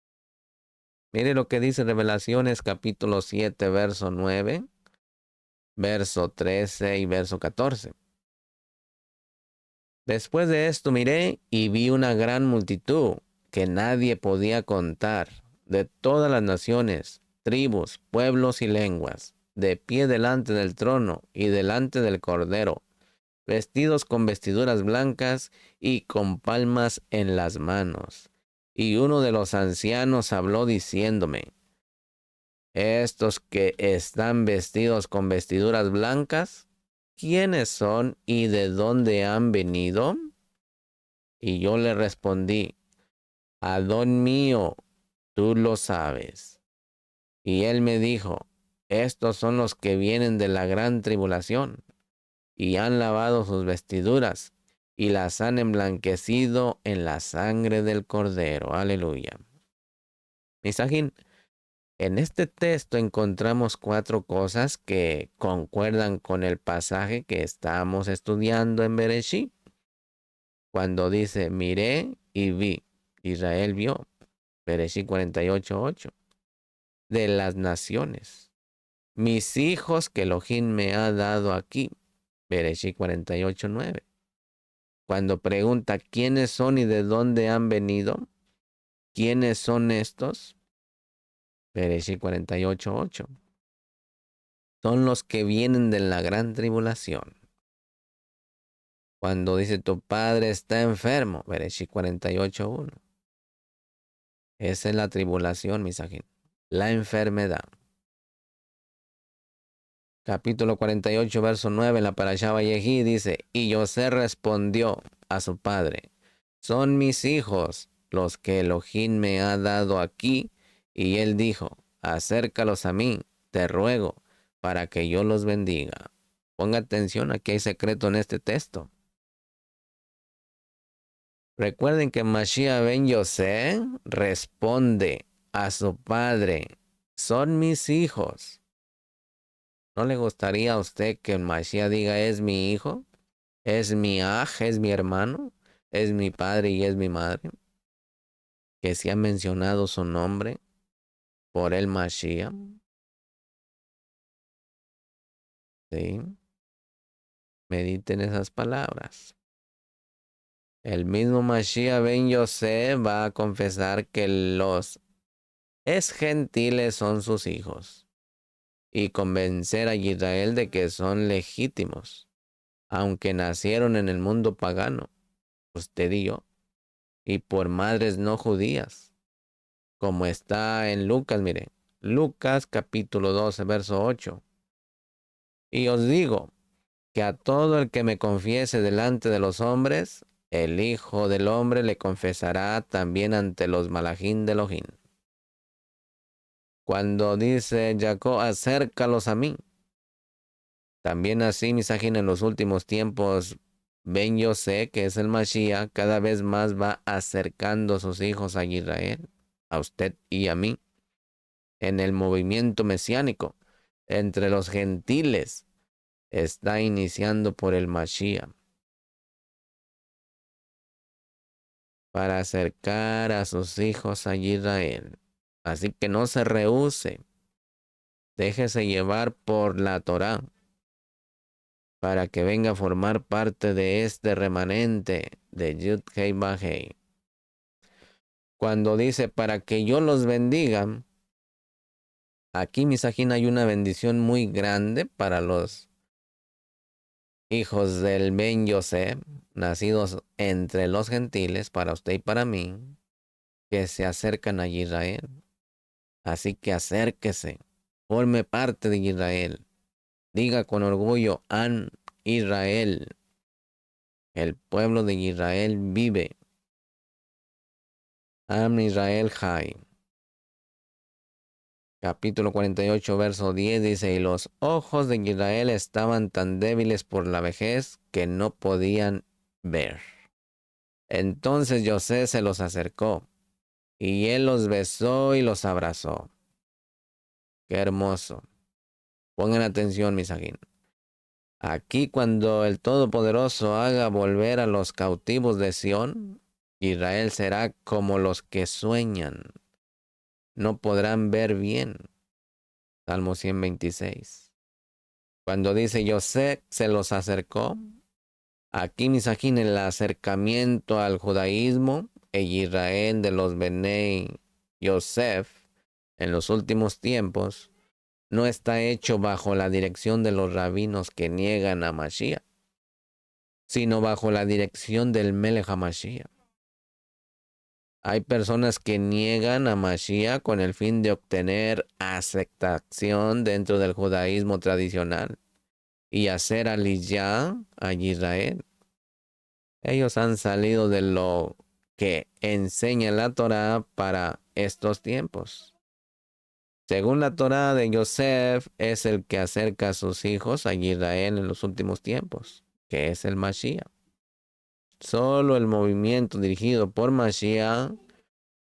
Mire lo que dice Revelaciones capítulo 7, verso 9, verso 13 y verso 14. Después de esto miré y vi una gran multitud que nadie podía contar, de todas las naciones, tribus, pueblos y lenguas, de pie delante del trono y delante del Cordero, vestidos con vestiduras blancas y con palmas en las manos. Y uno de los ancianos habló diciéndome, estos que están vestidos con vestiduras blancas, ¿quiénes son y de dónde han venido? Y yo le respondí, Adón mío, tú lo sabes. Y él me dijo, estos son los que vienen de la gran tribulación, y han lavado sus vestiduras, y las han emblanquecido en la sangre del Cordero. Aleluya. Misajín, en este texto encontramos 4 cosas que concuerdan con el pasaje que estamos estudiando en Bereshit. Cuando dice, miré y vi, Israel vio, Bereshit 48:8, de las naciones. Mis hijos que Elohim me ha dado aquí, Bereshit 48:9. Cuando pregunta quiénes son y de dónde han venido, ¿quiénes son estos? Bereshit 48:8. son los que vienen de la gran tribulación. Cuando dice tu padre está enfermo, Bereshit 48:1. Esa es la tribulación, Misajín. La enfermedad. Capítulo 48, verso 9, en la Parashá Vayehí dice, y José respondió a su padre, son mis hijos los que Elohim me ha dado aquí. Y él dijo, acércalos a mí, te ruego, para que yo los bendiga. Ponga atención, aquí hay secreto en este texto. Recuerden que Mashiach ben Yosé responde a su padre, son mis hijos. ¿No le gustaría a usted que Mashiach diga es mi hijo? ¿Es mi aj? ¿Es mi hermano? ¿Es mi padre y es mi madre? Que se ha mencionado su nombre por el Mashiach. ¿Sí? Mediten esas palabras. El mismo Mashiach ben Yosé va a confesar que los es gentiles son sus hijos y convencer a Israel de que son legítimos, aunque nacieron en el mundo pagano, usted y yo, y por madres no judías, como está en Lucas, mire, Lucas capítulo 12, verso 8. Y os digo que a todo el que me confiese delante de los hombres, el Hijo del Hombre le confesará también ante los malajín de Elohim. Cuando dice Jacob, acércalos a mí. También así, Misajín, en los últimos tiempos, Ben Yosé, que es el Mashiach, cada vez más va acercando a sus hijos a Israel, a usted y a mí, en el movimiento mesiánico, entre los gentiles, está iniciando por el Mashiach, para acercar a sus hijos a Israel. Así que no se rehúse, déjese llevar por la Torá, para que venga a formar parte de este remanente de Yud Hei Ba Hei. Cuando dice para que yo los bendiga, aquí, Misajín, hay una bendición muy grande para los hijos del Ben Yosef, nacidos entre los gentiles, para usted y para mí, que se acercan a Israel. Así que acérquese, forme parte de Israel. Diga con orgullo, An Israel, el pueblo de Israel vive. Am Israel Jai. Capítulo 48, verso 10 dice, y los ojos de Israel estaban tan débiles por la vejez que no podían ver. Entonces José se los acercó, y él los besó y los abrazó. Qué hermoso. Pongan atención, Misajín. Aquí cuando el Todopoderoso haga volver a los cautivos de Sión, Israel será como los que sueñan. No podrán ver bien. Salmo 126. Cuando dice José se los acercó, aquí Misajín el acercamiento al judaísmo e Israel de los Benei Yosef en los últimos tiempos no está hecho bajo la dirección de los rabinos que niegan a Mashiach, sino bajo la dirección del Melech HaMashiach. Hay personas que niegan a Mashiach con el fin de obtener aceptación dentro del judaísmo tradicional y hacer aliyah a Israel. Ellos han salido de lo que enseña la Torá para estos tiempos. Según la Torá de Yosef, es el que acerca a sus hijos a Israel en los últimos tiempos, que es el Mashiach. Solo el movimiento dirigido por Mashiach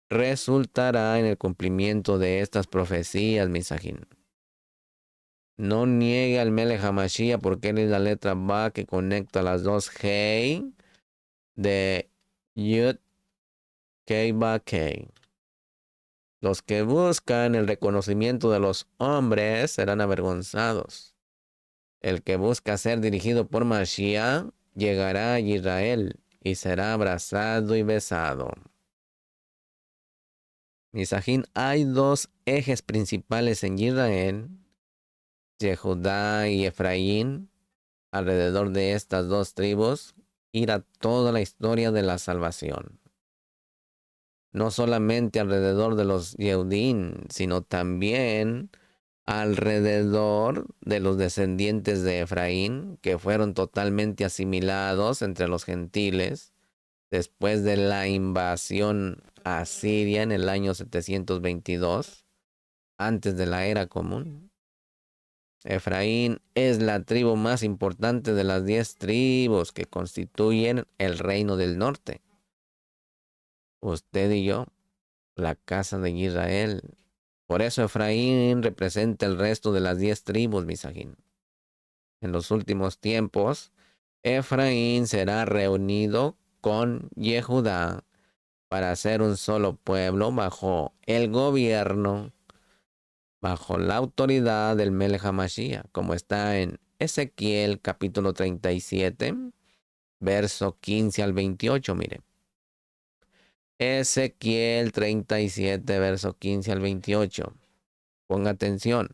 resultará en el cumplimiento de estas profecías, Misajín. No niegue al Melech HaMashiach porque él es la letra Ba que conecta las dos Hei de Yud Kei Ba Kei. Los que buscan el reconocimiento de los hombres serán avergonzados. El que busca ser dirigido por Mashiach llegará a Israel y será abrazado y besado. Misajín, hay dos ejes principales en Israel Yehudá y Efraín, alrededor de estas dos tribus, irá toda la historia de la salvación. No solamente alrededor de los Yehudim, sino también alrededor de los descendientes de Efraín, que fueron totalmente asimilados entre los gentiles después de la invasión asiria en el año 722, antes de la era común. Efraín es la tribu más importante de las 10 tribus que constituyen el reino del norte. Usted y yo, la casa de Israel. Por eso Efraín representa el resto de las 10 tribus, Misajín. En los últimos tiempos, Efraín será reunido con Yehudá para ser un solo pueblo bajo el gobierno, bajo la autoridad del Melech HaMashiach, como está en Ezequiel capítulo 37, verso 15 al 28, mire. Ezequiel 37, verso 15 al 28. Ponga atención.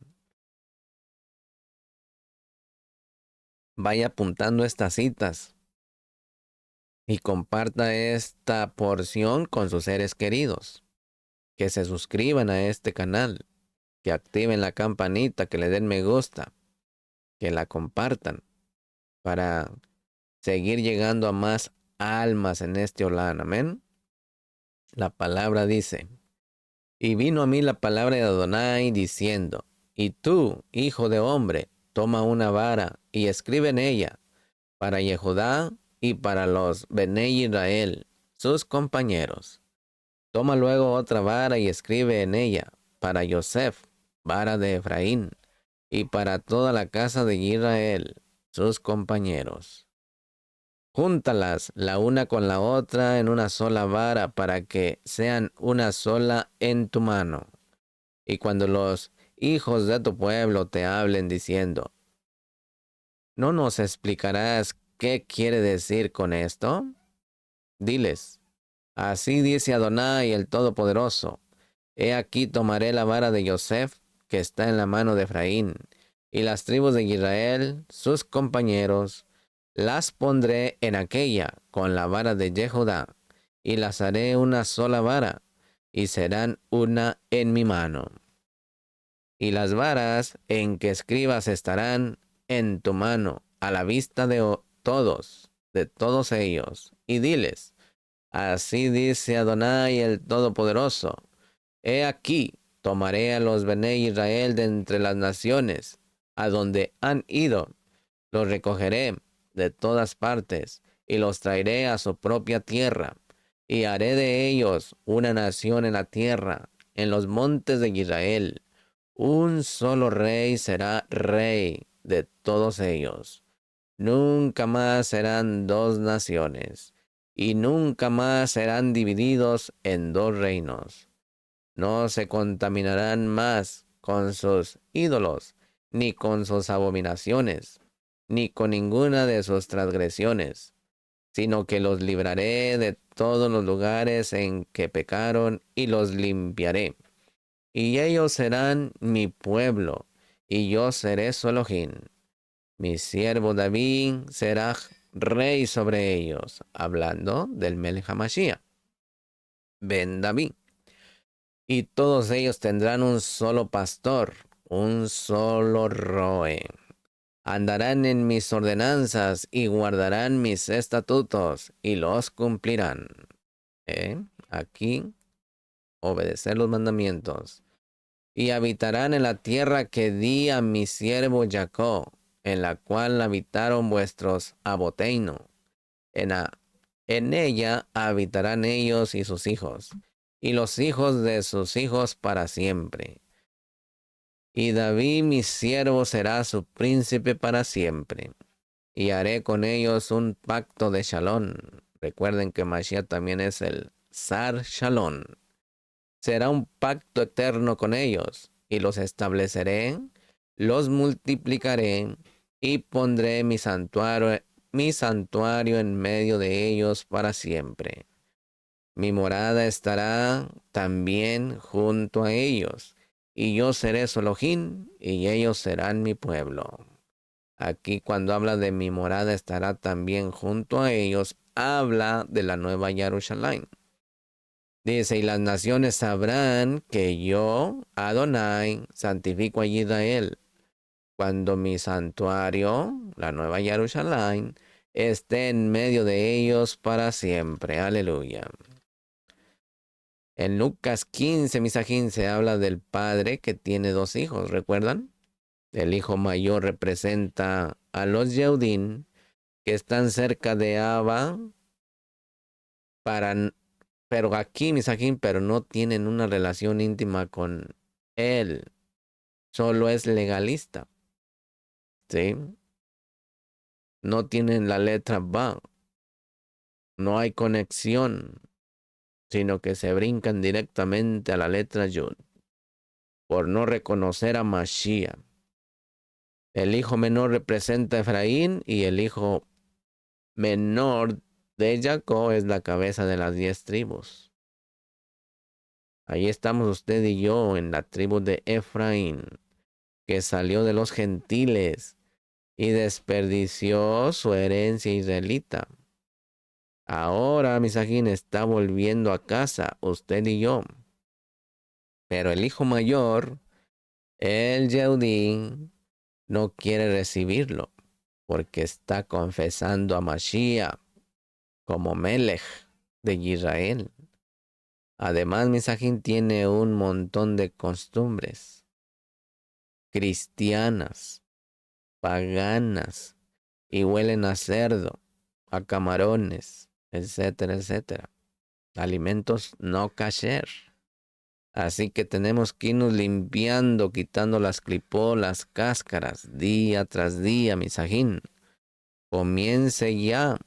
Vaya apuntando estas citas y comparta esta porción con sus seres queridos. Que se suscriban a este canal, que activen la campanita, que le den me gusta, que la compartan para seguir llegando a más almas en este Olán. Amén. La palabra dice, y vino a mí la palabra de Adonai diciendo, y tú, hijo de hombre, toma una vara y escribe en ella, para Yehudá y para los Benei Israel, sus compañeros. Toma luego otra vara y escribe en ella, para Yosef, vara de Efraín, y para toda la casa de Israel, sus compañeros. Júntalas la una con la otra en una sola vara para que sean una sola en tu mano. Y cuando los hijos de tu pueblo te hablen diciendo, ¿no nos explicarás qué quiere decir con esto? Diles, así dice Adonai el Todopoderoso, he aquí tomaré la vara de Yosef que está en la mano de Efraín, y las tribus de Israel, sus compañeros, las pondré en aquella con la vara de Jehudá, y las haré una sola vara, y serán una en mi mano. Y las varas en que escribas estarán en tu mano, a la vista de todos ellos, y diles, así dice Adonai el Todopoderoso, he aquí, tomaré a los Benei Israel de entre las naciones, a donde han ido, los recogeré de todas partes, y los traeré a su propia tierra, y haré de ellos una nación en la tierra, en los montes de Israel. Un solo rey será rey de todos ellos. Nunca más serán dos naciones, y nunca más serán divididos en dos reinos. No se contaminarán más con sus ídolos, ni con sus abominaciones, ni con ninguna de sus transgresiones, sino que los libraré de todos los lugares en que pecaron y los limpiaré. Y ellos serán mi pueblo, y yo seré su Elohim. Mi siervo David será rey sobre ellos, hablando del Melech HaMashiach, Ben David. Y todos ellos tendrán un solo pastor, un solo roe. Andarán en mis ordenanzas y guardarán mis estatutos y los cumplirán. Aquí, obedecer los mandamientos. Y habitarán en la tierra que di a mi siervo Jacob, en la cual habitaron vuestros aboteino. En ella habitarán ellos y sus hijos, y los hijos de sus hijos para siempre. Y David mi siervo será su príncipe para siempre. Y haré con ellos un pacto de Shalom. Recuerden que Mashiach también es el Sar Shalom. Será un pacto eterno con ellos, y los estableceré, los multiplicaré, y pondré mi santuario en medio de ellos para siempre. Mi morada estará también junto a ellos, y yo seré su Elohim, y ellos serán mi pueblo. Aquí cuando habla de mi morada estará también junto a ellos, habla de la nueva Jerusalén. Dice, y las naciones sabrán que yo, Adonai, santifico a Israel, cuando mi santuario, la nueva Jerusalén, esté en medio de ellos para siempre. Aleluya. En Lucas 15, misa 15, habla del padre que tiene dos hijos, ¿recuerdan? El hijo mayor representa a los Yehudim que están cerca de Abba, pero aquí, Misajín, pero no tienen una relación íntima con él. Solo es legalista. ¿Sí? No tienen la letra Ba. No hay conexión, sino que se brincan directamente a la letra Yud por no reconocer a Mashiach. El hijo menor representa a Efraín y el hijo menor de Jacob es la cabeza de las 10 tribus. Ahí estamos usted y yo en la tribu de Efraín, que salió de los gentiles y desperdició su herencia israelita. Ahora Misajín está volviendo a casa, usted y yo. Pero el hijo mayor, el Yehudí, no quiere recibirlo porque está confesando a Mashiach como Melech de Israel. Además, Misajín tiene un montón de costumbres cristianas, paganas, y huelen a cerdo, a camarones, etcétera, etcétera. Alimentos no kasher. Así que tenemos que irnos limpiando, quitando las clipolas, cáscaras, día tras día, Misajín. Comience ya,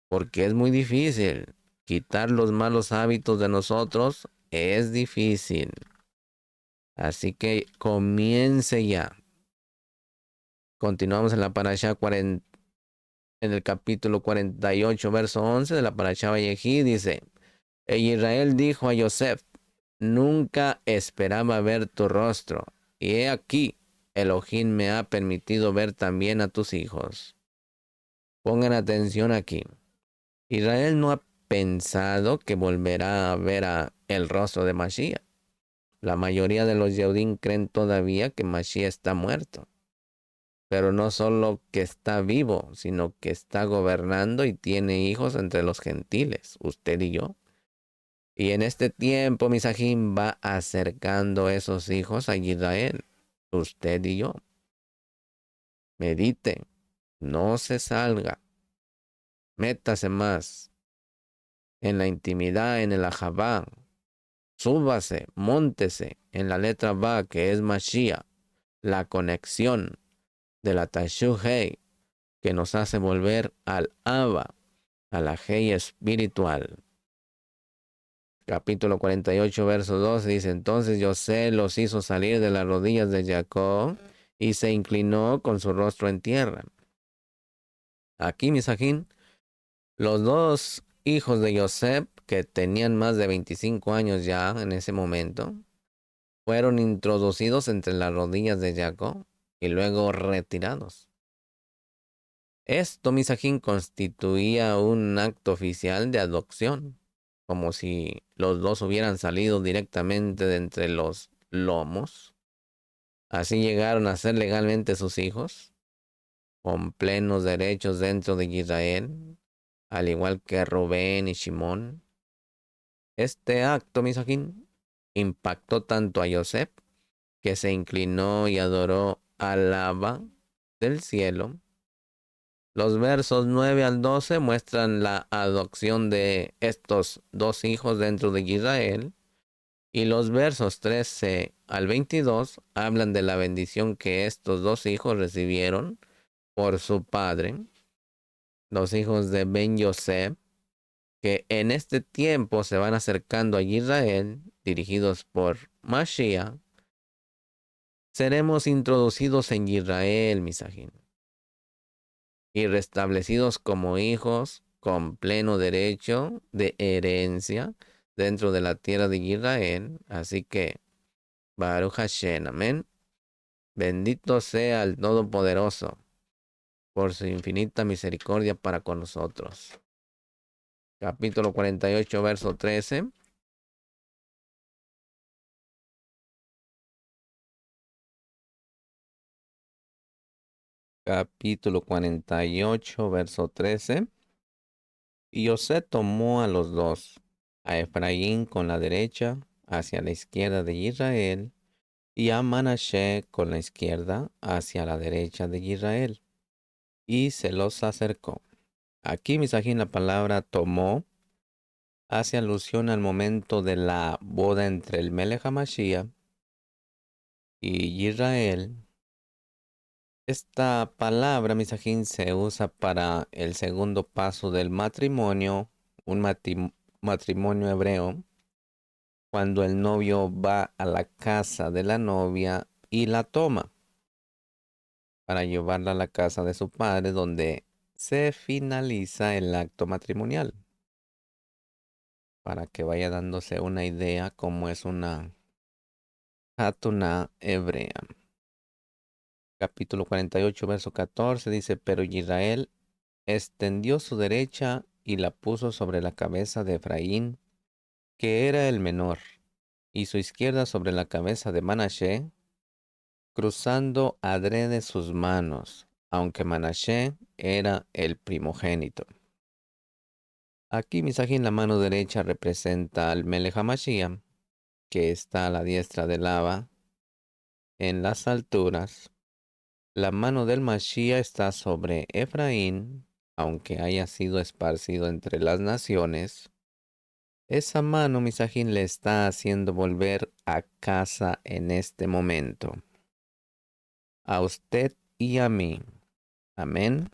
porque es muy difícil. Quitar los malos hábitos de nosotros es difícil. Así que comience ya. Continuamos en la parashá 40, en el capítulo 48, verso 11 de la parashá Vayejí, dice, e Israel dijo a Yosef, nunca esperaba ver tu rostro, y he aquí, Elohim me ha permitido ver también a tus hijos. Pongan atención aquí. Israel no ha pensado que volverá a ver el rostro de Mashiach. La mayoría de los Yehudim creen todavía que Mashiach está muerto. Pero no solo que está vivo, sino que está gobernando y tiene hijos entre los gentiles, usted y yo. Y en este tiempo, Misajín va acercando esos hijos a Israel, usted y yo. Medite, no se salga, métase más en la intimidad, en el ajabá, súbase, móntese en la letra Ba, que es Mashiach, la conexión de la Tashuhei, que nos hace volver al Abba, a la Hei espiritual. Capítulo 48, verso 12 dice, entonces José los hizo salir de las rodillas de Jacob y se inclinó con su rostro en tierra. Aquí, Misajín, los dos hijos de José, que tenían más de 25 años ya en ese momento, fueron introducidos entre las rodillas de Jacob y luego retirados. Esto, Misajín, constituía un acto oficial de adopción, como si los dos hubieran salido directamente de entre los lomos. Así llegaron a ser legalmente sus hijos, con plenos derechos dentro de Israel, al igual que Rubén y Shimón. Este acto, Misajín, impactó tanto a Yosef, que se inclinó y adoró al Abba del cielo. Los versos 9 al 12 muestran la adopción de estos dos hijos dentro de Israel. Y los versos 13 al 22 hablan de la bendición que estos dos hijos recibieron por su padre, los hijos de Ben Yosef, que en este tiempo se van acercando a Israel, dirigidos por Mashiach. Seremos introducidos en Israel, Misajín, y restablecidos como hijos con pleno derecho de herencia dentro de la tierra de Israel. Así que Baruch Hashem, amén. Bendito sea el Todopoderoso por su infinita misericordia para con nosotros. Capítulo 48, verso 13. Capítulo 48, verso 13. Y José tomó a los dos, a Efraín con la derecha hacia la izquierda de Israel, y a Manashe con la izquierda hacia la derecha de Israel, y se los acercó. Aquí, misajín, la palabra tomó hace alusión al momento de la boda entre el Melech HaMashiach y Israel. Esta palabra, misajín, se usa para el segundo paso del matrimonio, un matrimonio hebreo, cuando el novio va a la casa de la novia y la toma para llevarla a la casa de su padre, donde se finaliza el acto matrimonial, para que vaya dándose una idea cómo es una Hatuná hebrea. Capítulo 48, verso 14 dice, pero Israel extendió su derecha y la puso sobre la cabeza de Efraín, que era el menor, y su izquierda sobre la cabeza de Manashe, cruzando adrede sus manos, aunque Manashe era el primogénito. Aquí Misajín, la mano derecha representa al Melech HaMashiach, que está a la diestra del Abba en las alturas. La mano del Mashiach está sobre Efraín, aunque haya sido esparcido entre las naciones. Esa mano, Misajín, le está haciendo volver a casa en este momento. A usted y a mí. Amén.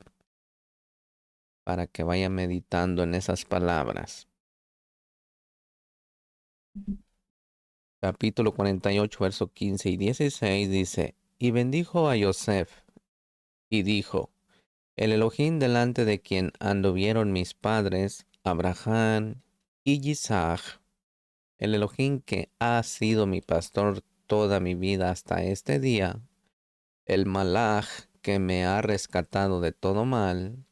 Para que vaya meditando en esas palabras. Capítulo 48, verso 15 y 16 dice, y bendijo a Yosef, y dijo, el Elohim delante de quien anduvieron mis padres, Abraham y Isaac, el Elohim que ha sido mi pastor toda mi vida hasta este día, el Malach que me ha rescatado de todo mal,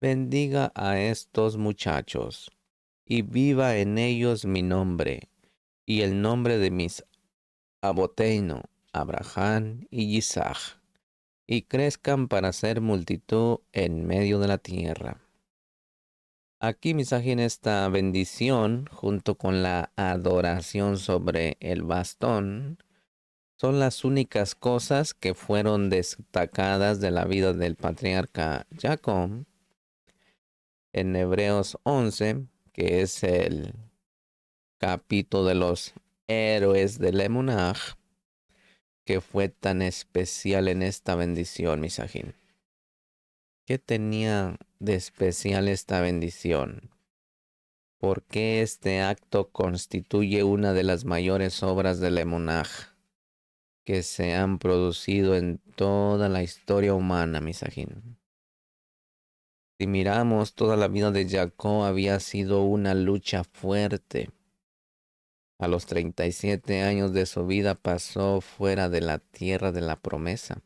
bendiga a estos muchachos, y viva en ellos mi nombre, y el nombre de mis aboteino, Abraham y Isaac, y crezcan para ser multitud en medio de la tierra. Aquí, misaje, en esta bendición, junto con la adoración sobre el bastón, son las únicas cosas que fueron destacadas de la vida del patriarca Jacob en Hebreos 11, que es el capítulo de los héroes del Emunaj, que fue tan especial en esta bendición, misajín. ¿Qué tenía de especial esta bendición? ¿Por qué este acto constituye una de las mayores obras del Emunaj que se han producido en toda la historia humana, misajín? Si miramos, toda la vida de Jacob había sido una lucha fuerte. A los 37 años de su vida pasó fuera de la tierra de la promesa.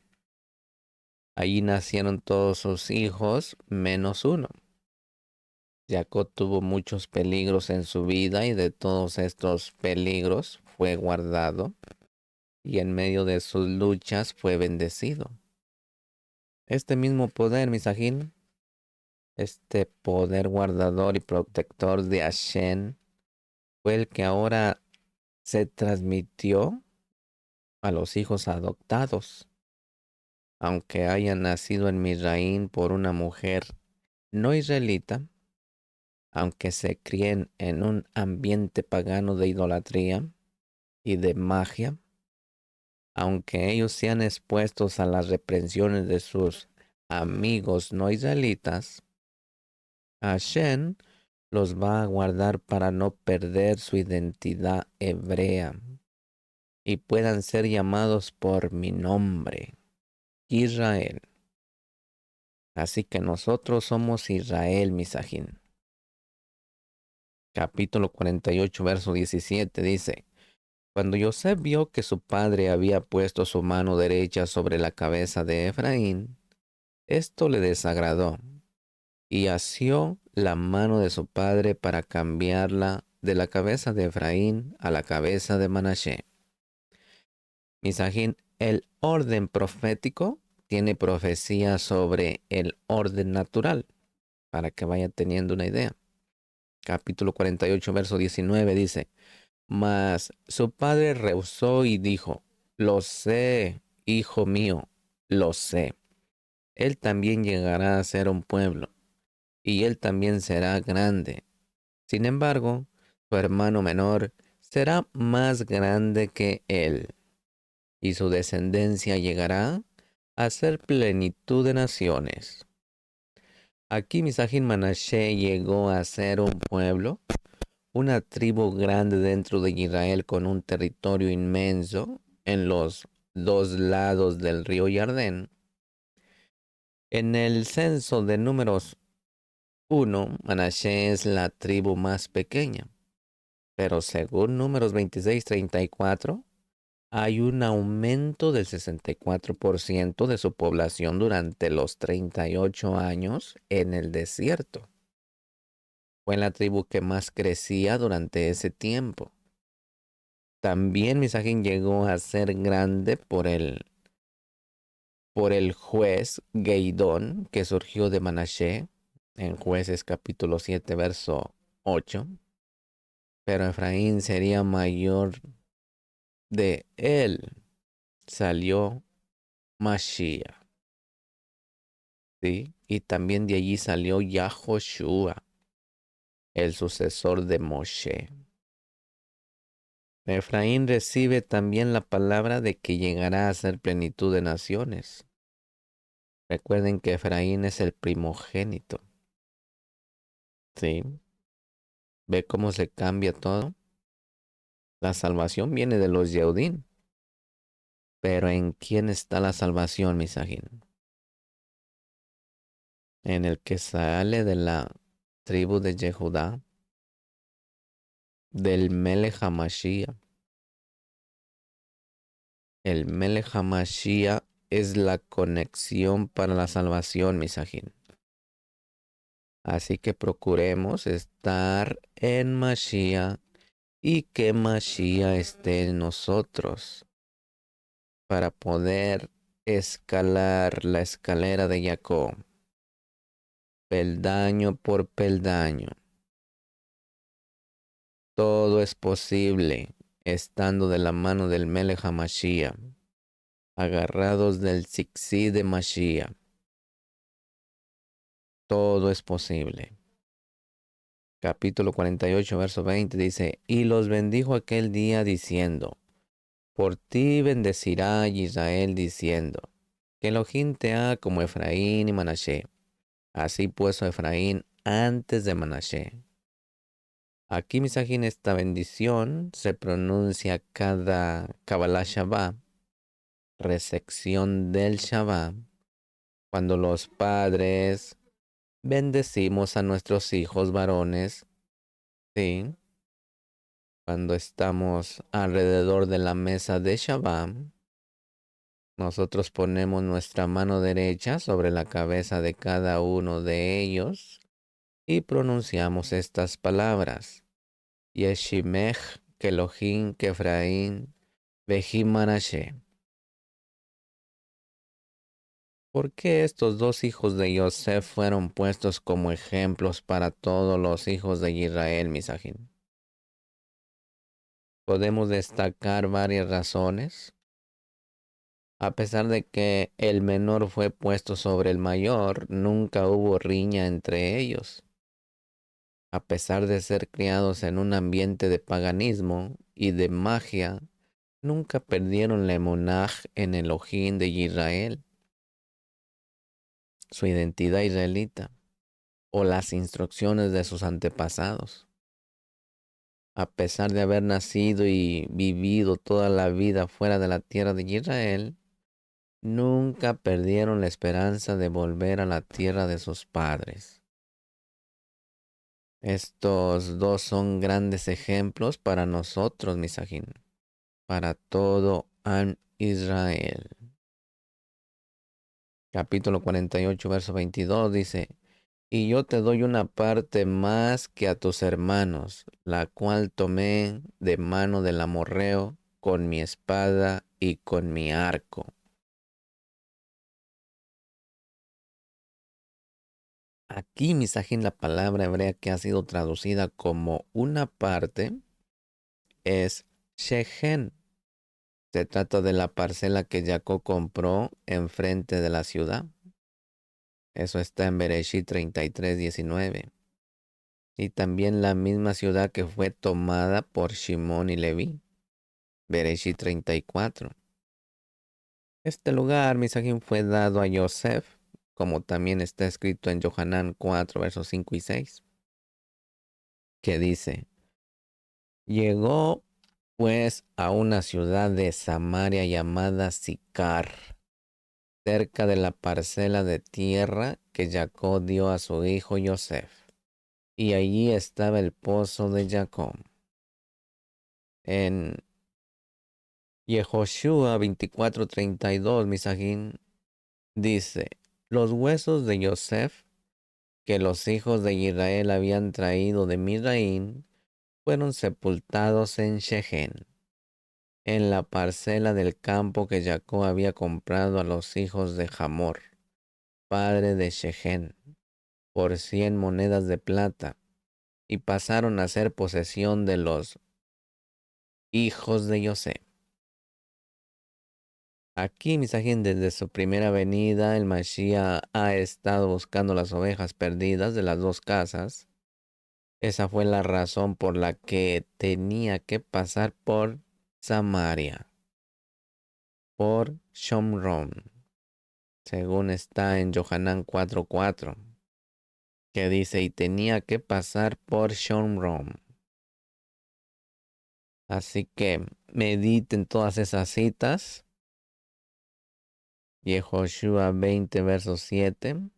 Allí nacieron todos sus hijos menos uno. Jacob tuvo muchos peligros en su vida y de todos estos peligros fue guardado y en medio de sus luchas fue bendecido. Este mismo poder, misajín, este poder guardador y protector de Hashem, fue el que ahora se transmitió a los hijos adoptados, aunque hayan nacido en Misraín por una mujer no israelita, aunque se críen en un ambiente pagano de idolatría y de magia, aunque ellos sean expuestos a las reprensiones de sus amigos no israelitas, Hashem los va a guardar para no perder su identidad hebrea y puedan ser llamados por mi nombre, Israel. Así que nosotros somos Israel, misajín. Capítulo 48, verso 17 dice, Cuando Yosef vio que su padre había puesto su mano derecha sobre la cabeza de Efraín, esto le desagradó y asió la mano de su padre para cambiarla de la cabeza de Efraín a la cabeza de Manashe. Misajín, el orden profético tiene profecía sobre el orden natural, para que vaya teniendo una idea. Capítulo 48, verso 19 dice, mas su padre rehusó y dijo, lo sé, hijo mío, lo sé. Él también llegará a ser un pueblo, y él también será grande. Sin embargo, su hermano menor será más grande que él, y su descendencia llegará a ser plenitud de naciones. Aquí Misajín Manashe llegó a ser un pueblo, una tribu grande dentro de Israel con un territorio inmenso en los dos lados del río Jardín. En el censo de números 1, Manashe es la tribu más pequeña, pero según números 26-34, hay un aumento del 64% de su población durante los 38 años en el desierto. Fue la tribu que más crecía durante ese tiempo. También Misajín llegó a ser grande por el juez Geidón que surgió de Manashe en Jueces capítulo 7 verso 8. Pero Efraín sería mayor, de él salió Mashiach, ¿sí? Y también de allí salió Yahoshua, el sucesor de Moshe. Efraín recibe también la palabra de que llegará a ser plenitud de naciones. Recuerden que Efraín es el primogénito. ¿Sí? ¿Ve cómo se cambia todo? La salvación viene de los Yehudim. Pero ¿en quién está la salvación, Misajín? En el que sale de la tribu de Yehudá, del Melech HaMashiach. El Melech HaMashiach es la conexión para la salvación, Misajín. Así que procuremos estar en Mashiach y que Mashiach esté en nosotros para poder escalar la escalera de Jacob, peldaño por peldaño. Todo es posible estando de la mano del Melech HaMashiach, agarrados del Tzitzi de Mashiach. Todo es posible. Capítulo 48, verso 20 dice, y los bendijo aquel día diciendo, por ti bendecirá Israel diciendo, que Elohim te haga como Efraín y Manashe. Así puso Efraín antes de Manashe. Aquí, Misajín, esta bendición se pronuncia cada Kabbalah Shabbat, recepción del Shabbat, cuando los padres bendecimos a nuestros hijos varones, ¿sí? Cuando estamos alrededor de la mesa de Shabbat, nosotros ponemos nuestra mano derecha sobre la cabeza de cada uno de ellos y pronunciamos estas palabras. Yeshimech, Kelohim, Kefraín, Behim Manashe. ¿Por qué estos dos hijos de Yosef fueron puestos como ejemplos para todos los hijos de Israel, Misajín? Podemos destacar varias razones. A pesar de que el menor fue puesto sobre el mayor, nunca hubo riña entre ellos. A pesar de ser criados en un ambiente de paganismo y de magia, nunca perdieron la emunaj en Elohim de Israel, su identidad israelita, o las instrucciones de sus antepasados. A pesar de haber nacido y vivido toda la vida fuera de la tierra de Israel, nunca perdieron la esperanza de volver a la tierra de sus padres. Estos dos son grandes ejemplos para nosotros, Misajín. para todo Am Israel. Capítulo 48, verso 22 dice, y yo te doy una parte más que a tus hermanos, la cual tomé de mano del amorreo con mi espada y con mi arco. Aquí, Misajín, la palabra hebrea que ha sido traducida como una parte es Shechem. Se trata de la parcela que Jacob compró enfrente de la ciudad. Eso está en Bereshit 33:19. Y también la misma ciudad que fue tomada por Shimón y Leví. Bereshit 34. Este lugar, Misajín, fue dado a Yosef, como también está escrito en Johanán 4, versos 5 y 6, que dice, llegó pues a una ciudad de Samaria llamada Sicar, cerca de la parcela de tierra que Jacob dio a su hijo Yosef. Y allí estaba el pozo de Jacob. En Yehoshua 24:32, Misajín dice, los huesos de Yosef que los hijos de Israel habían traído de Misraín fueron sepultados en Shechem, en la parcela del campo que Jacob había comprado a los hijos de Hamor, padre de Shechem, por 100 monedas de plata, y pasaron a ser posesión de los hijos de José. Aquí, Misajín, desde su primera venida, el Mashiach ha estado buscando las ovejas perdidas de las dos casas. Esa fue la razón por la que tenía que pasar por Samaria, por Shomron, según está en Johanán 4:4, que dice, y tenía que pasar por Shomron. Así que mediten todas esas citas. Yehoshua 20, verso 7.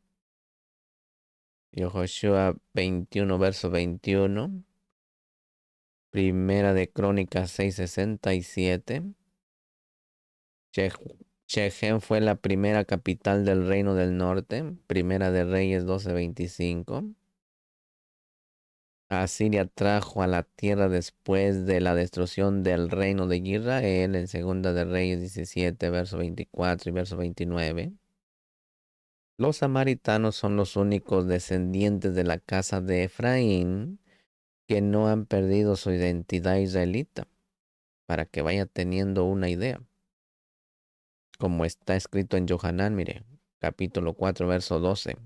Yehoshua 21, verso 21. Primera de Crónicas 6:67. Shechem fue la primera capital del reino del norte. Primera de Reyes 12:25. Asiria trajo a la tierra después de la destrucción del reino de Israel en Segunda de Reyes 17, verso 24 y verso 29. Los samaritanos son los únicos descendientes de la casa de Efraín que no han perdido su identidad israelita, para que vaya teniendo una idea. Como está escrito en Johanán, mire, capítulo 4, verso 12.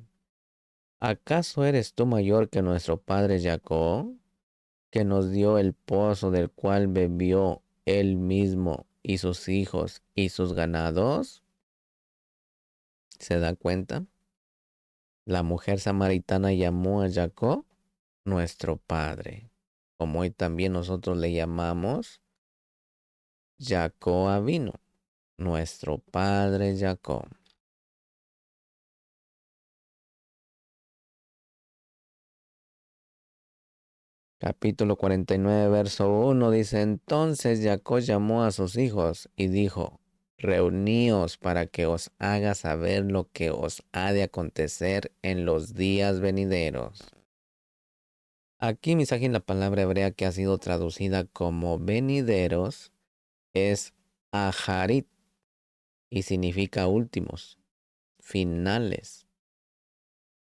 ¿Acaso eres tú mayor que nuestro padre Jacob, que nos dio el pozo del cual bebió él mismo y sus hijos y sus ganados? ¿Se da cuenta? La mujer samaritana llamó a Jacob nuestro padre, como hoy también nosotros le llamamos Jacob vino, nuestro padre Jacob. Capítulo 49, verso 1 dice, entonces Jacob llamó a sus hijos y dijo, reuníos para que os haga saber lo que os ha de acontecer en los días venideros. Aquí, Misajín, la palabra hebrea que ha sido traducida como venideros es aharit y significa últimos, finales.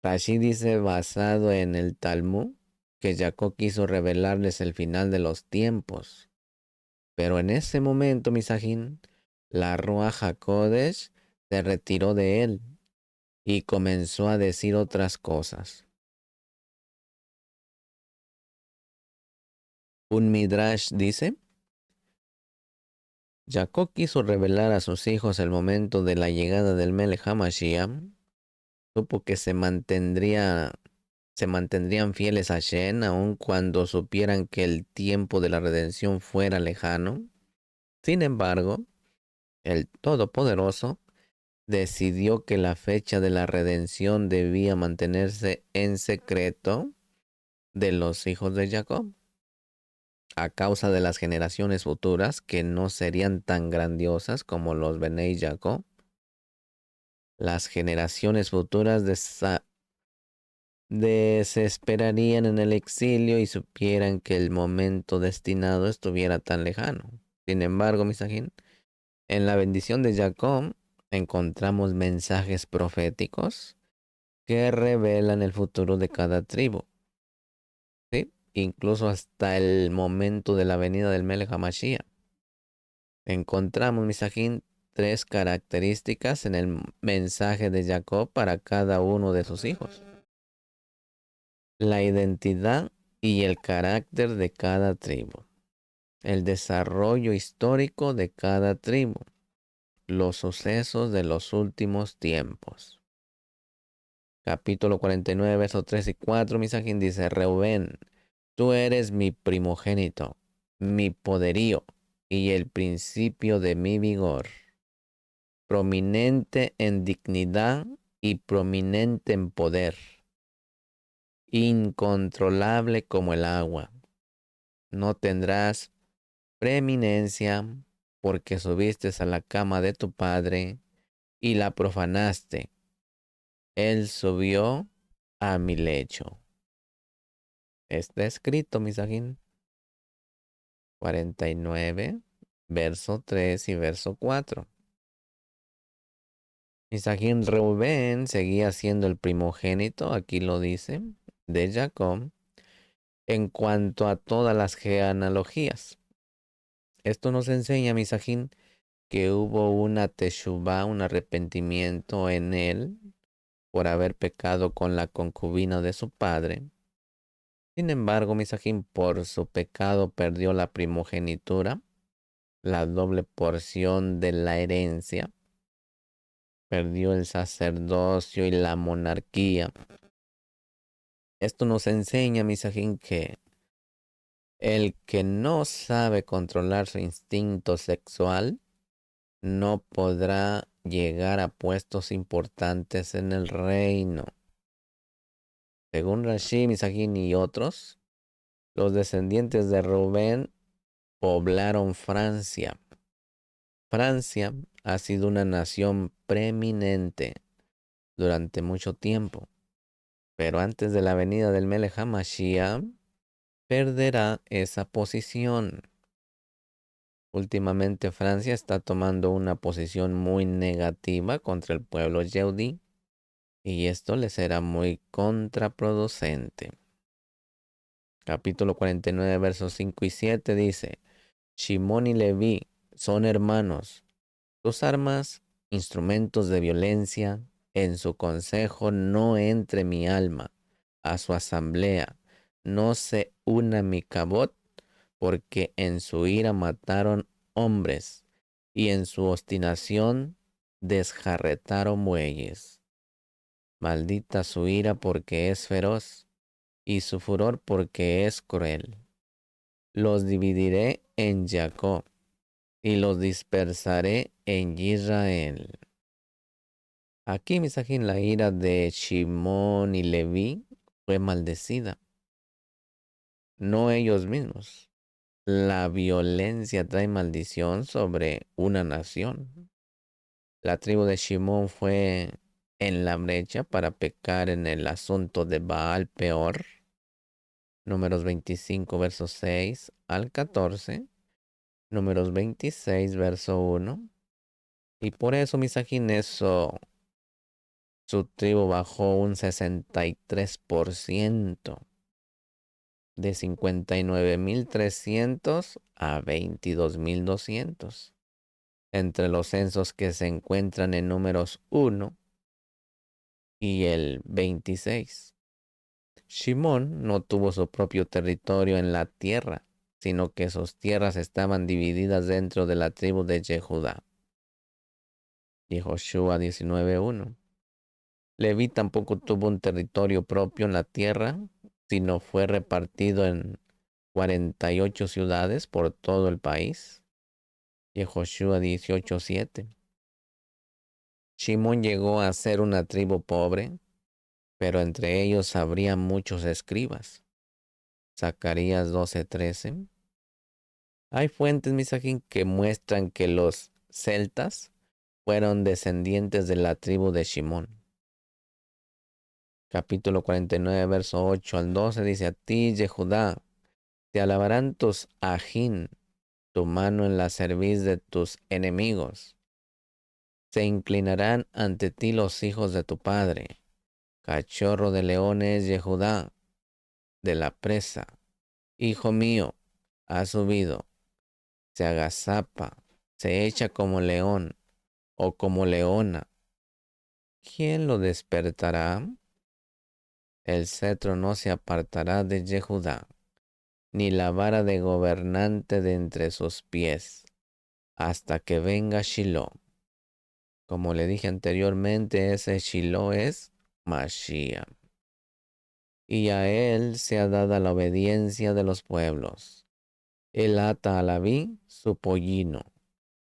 Rashi dice, basado en el Talmud, que Jacob quiso revelarles el final de los tiempos. Pero en ese momento, Misajín, la Ruach HaKodesh se retiró de él y comenzó a decir otras cosas. Un Midrash dice, Jacob quiso revelar a sus hijos el momento de la llegada del Melech HaMashiach, supo que se mantendrían fieles a Shen aun cuando supieran que el tiempo de la redención fuera lejano. Sin embargo, el Todopoderoso decidió que la fecha de la redención debía mantenerse en secreto de los hijos de Jacob. a causa de las generaciones futuras que no serían tan grandiosas como los Benei Jacob. Las generaciones futuras desesperarían en el exilio y supieran que el momento destinado estuviera tan lejano. Sin embargo, Misajín, en la bendición de Jacob encontramos mensajes proféticos que revelan el futuro de cada tribu, ¿sí? Incluso hasta el momento de la venida del Melech HaMashiach. Encontramos, Misajín, tres características en el mensaje de Jacob para cada uno de sus hijos: la identidad y el carácter de cada tribu, el desarrollo histórico de cada tribu, los sucesos de los últimos tiempos. Capítulo 49, versos 3 y 4, Misajín dice: Reubén, tú eres mi primogénito, mi poderío y el principio de mi vigor, prominente en dignidad y prominente en poder, incontrolable como el agua. No tendrás preeminencia porque subiste a la cama de tu padre y la profanaste. Él subió a mi lecho. Está escrito, Misajín 49, verso 3 y verso 4. Misajín Reubén seguía siendo el primogénito, aquí lo dice, de Jacob, en cuanto a todas las genealogías. Esto nos enseña, Misajín, que hubo una teshuvá, un arrepentimiento en él por haber pecado con la concubina de su padre. Sin embargo, Misajín, por su pecado perdió la primogenitura, la doble porción de la herencia, perdió el sacerdocio y la monarquía. Esto nos enseña, Misajín, que el que no sabe controlar su instinto sexual no podrá llegar a puestos importantes en el reino. Según Rashi, Misajín y otros, los descendientes de Rubén poblaron Francia. Francia ha sido una nación preeminente durante mucho tiempo, pero antes de la venida del Melech HaMashiach perderá esa posición. Últimamente Francia está tomando una posición muy negativa contra el pueblo Yehudí y esto le será muy contraproducente. Capítulo 49, versos 5 y 7 dice: Shimón y Leví son hermanos. Tus armas, instrumentos de violencia, en su consejo no entre mi alma, a su asamblea no se una mi cabot, porque en su ira mataron hombres, y en su obstinación desjarretaron bueyes. Maldita su ira porque es feroz, y su furor porque es cruel. Los dividiré en Jacob, y los dispersaré en Israel. Aquí, Misajín, la ira de Shimón y Leví fue maldecida, no ellos mismos. La violencia trae maldición sobre una nación. La tribu de Shimón fue en la brecha para pecar en el asunto de Baal Peor. Números 25, versos 6 al 14. Números 26, verso 1. Y por eso, Misajín, su tribu bajó un 63%, de 59.300 a 22.200, entre los censos que se encuentran en números 1 y el 26. Shimón no tuvo su propio territorio en la tierra, sino que sus tierras estaban divididas dentro de la tribu de Jehudá. Y Joshua 19:1. Leví tampoco tuvo un territorio propio en la tierra, sino fue repartido en 48 ciudades por todo el país. Y Joshua 18:7. Shimón llegó a ser una tribu pobre, pero entre ellos habría muchos escribas. Zacarías 12:13. Hay fuentes, Misajín, que muestran que los celtas fueron descendientes de la tribu de Shimón. Capítulo 49, verso 8 al 12 dice: A ti, Yehudá, te alabarán tus ajín, tu mano en la cerviz de tus enemigos. Se inclinarán ante ti los hijos de tu padre. Cachorro de leones, Yehudá, de la presa. Hijo mío, ha subido, se agazapa, se echa como león o como leona. ¿Quién lo despertará? El cetro no se apartará de Yehudá, ni la vara de gobernante de entre sus pies, hasta que venga Shiloh. Como le dije anteriormente, ese Shiloh es Mashiach. Y a él se ha dada la obediencia de los pueblos. Él ata a la vid su pollino,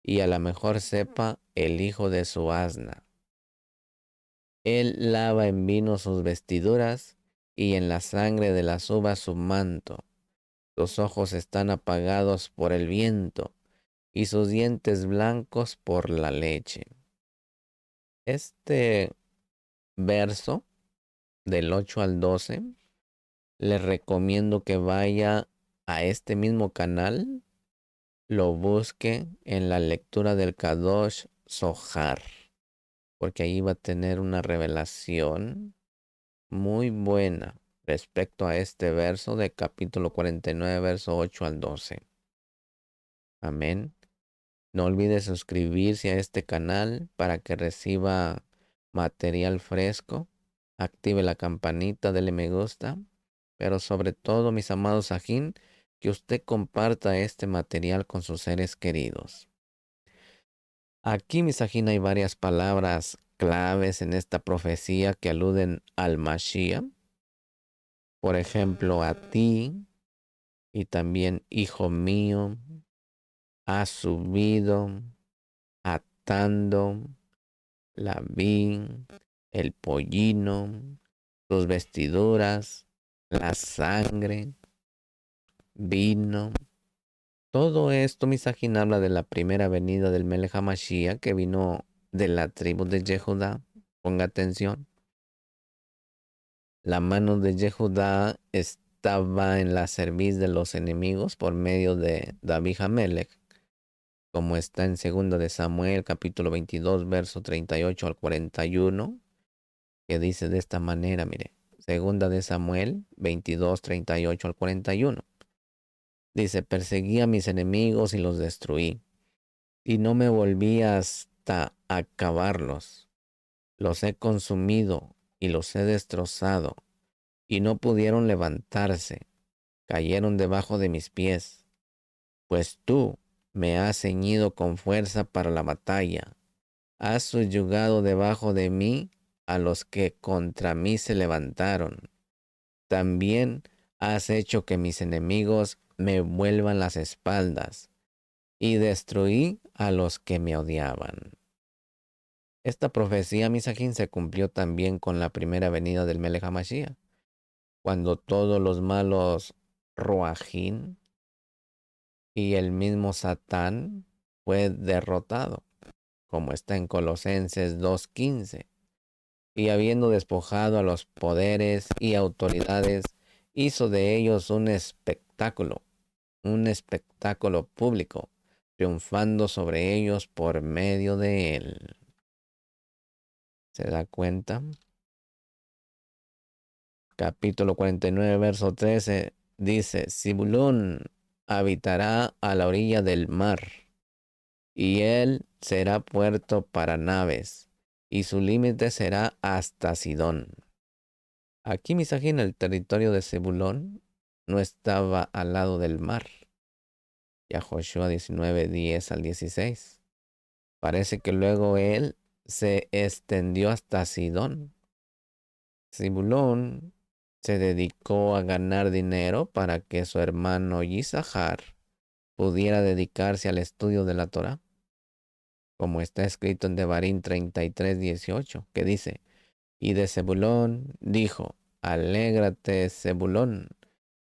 y a la mejor cepa el hijo de su asna. Él lava en vino sus vestiduras, y en la sangre de las uvas su manto. Sus ojos están apagados por el viento, y sus dientes blancos por la leche. Este verso, del 8 al 12, le recomiendo que vaya a este mismo canal, lo busque en la lectura del Kadosh Zohar, porque ahí va a tener una revelación muy buena respecto a este verso de capítulo 49, verso 8 al 12. Amén. No olvide suscribirse a este canal para que reciba material fresco. Active la campanita, dele me gusta. Pero sobre todo, mis amados ajín, que usted comparta este material con sus seres queridos. Aquí, mis ajín, hay varias palabras claves en esta profecía que aluden al Mashiach. Por ejemplo, a ti y también hijo mío, ha subido, atando, la vid, el pollino, tus vestiduras, la sangre, vino. Todo esto, Misajín, habla de la primera venida del Melech HaMashiach que vino de la tribu de Yehudá. Ponga atención. La mano de Yehudá estaba en la cerviz de los enemigos por medio de David Hamelech, como está en 2 de Samuel, capítulo 22, verso 38 al 41, que dice de esta manera, mire, 2 de Samuel 22, 38 al 41. Dice: perseguí a mis enemigos y los destruí, y no me volví hasta acabarlos. Los he consumido y los he destrozado, y no pudieron levantarse, cayeron debajo de mis pies, pues tú me has ceñido con fuerza para la batalla, has subyugado debajo de mí a los que contra mí se levantaron. También has hecho que mis enemigos me vuelvan las espaldas, y destruí a los que me odiaban. Esta profecía, Misajín, se cumplió también con la primera venida del Melech HaMashiach, cuando todos los malos Roajín y el mismo Satán fue derrotado, como está en Colosenses 2:15. Y habiendo despojado a los poderes y autoridades, hizo de ellos un espectáculo público, triunfando sobre ellos por medio de él. ¿Se da cuenta? Capítulo 49, verso 13 dice: Zebulón habitará a la orilla del mar, y él será puerto para naves, y su límite será hasta Sidón. Aquí, Misajín, el territorio de Zebulón no estaba al lado del mar. Y a Joshua 19, 10 al 16. Parece que luego él se extendió hasta Sidón. Zebulón se dedicó a ganar dinero para que su hermano Isahar pudiera dedicarse al estudio de la Torá, como está escrito en Devarim 33, 18, que dice: y de Zebulón dijo: alégrate, Zebulón,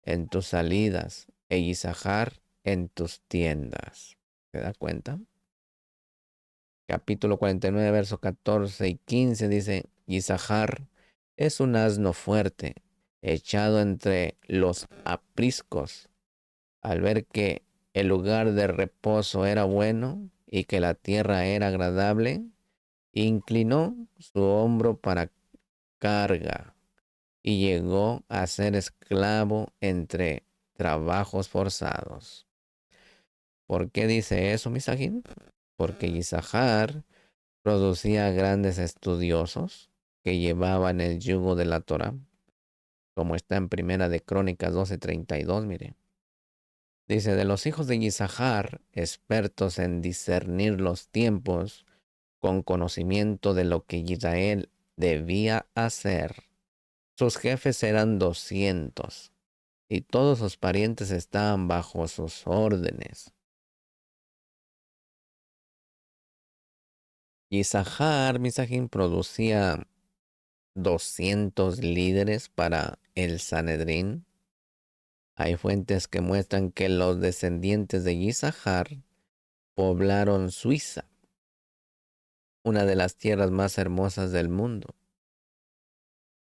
en tus salidas, e Isahar en tus tiendas. ¿Se da cuenta? Capítulo 49, versos 14 y 15 dice, Isahar es un asno fuerte, echado entre los apriscos. Al ver que el lugar de reposo era bueno y que la tierra era agradable, inclinó su hombro para carga y llegó a ser esclavo entre trabajos forzados. ¿Por qué dice eso, Misajín? Porque Isahar producía grandes estudiosos que llevaban el yugo de la Torá, como está en Primera de Crónicas 12:32, mire. Dice, de los hijos de Isahar, expertos en discernir los tiempos, con conocimiento de lo que Israel debía hacer. Sus jefes eran 200 y todos sus parientes estaban bajo sus órdenes. Isahar, Misajín, producía 200 líderes para el Sanedrín. Hay fuentes que muestran que los descendientes de Isahar poblaron Suiza, una de las tierras más hermosas del mundo.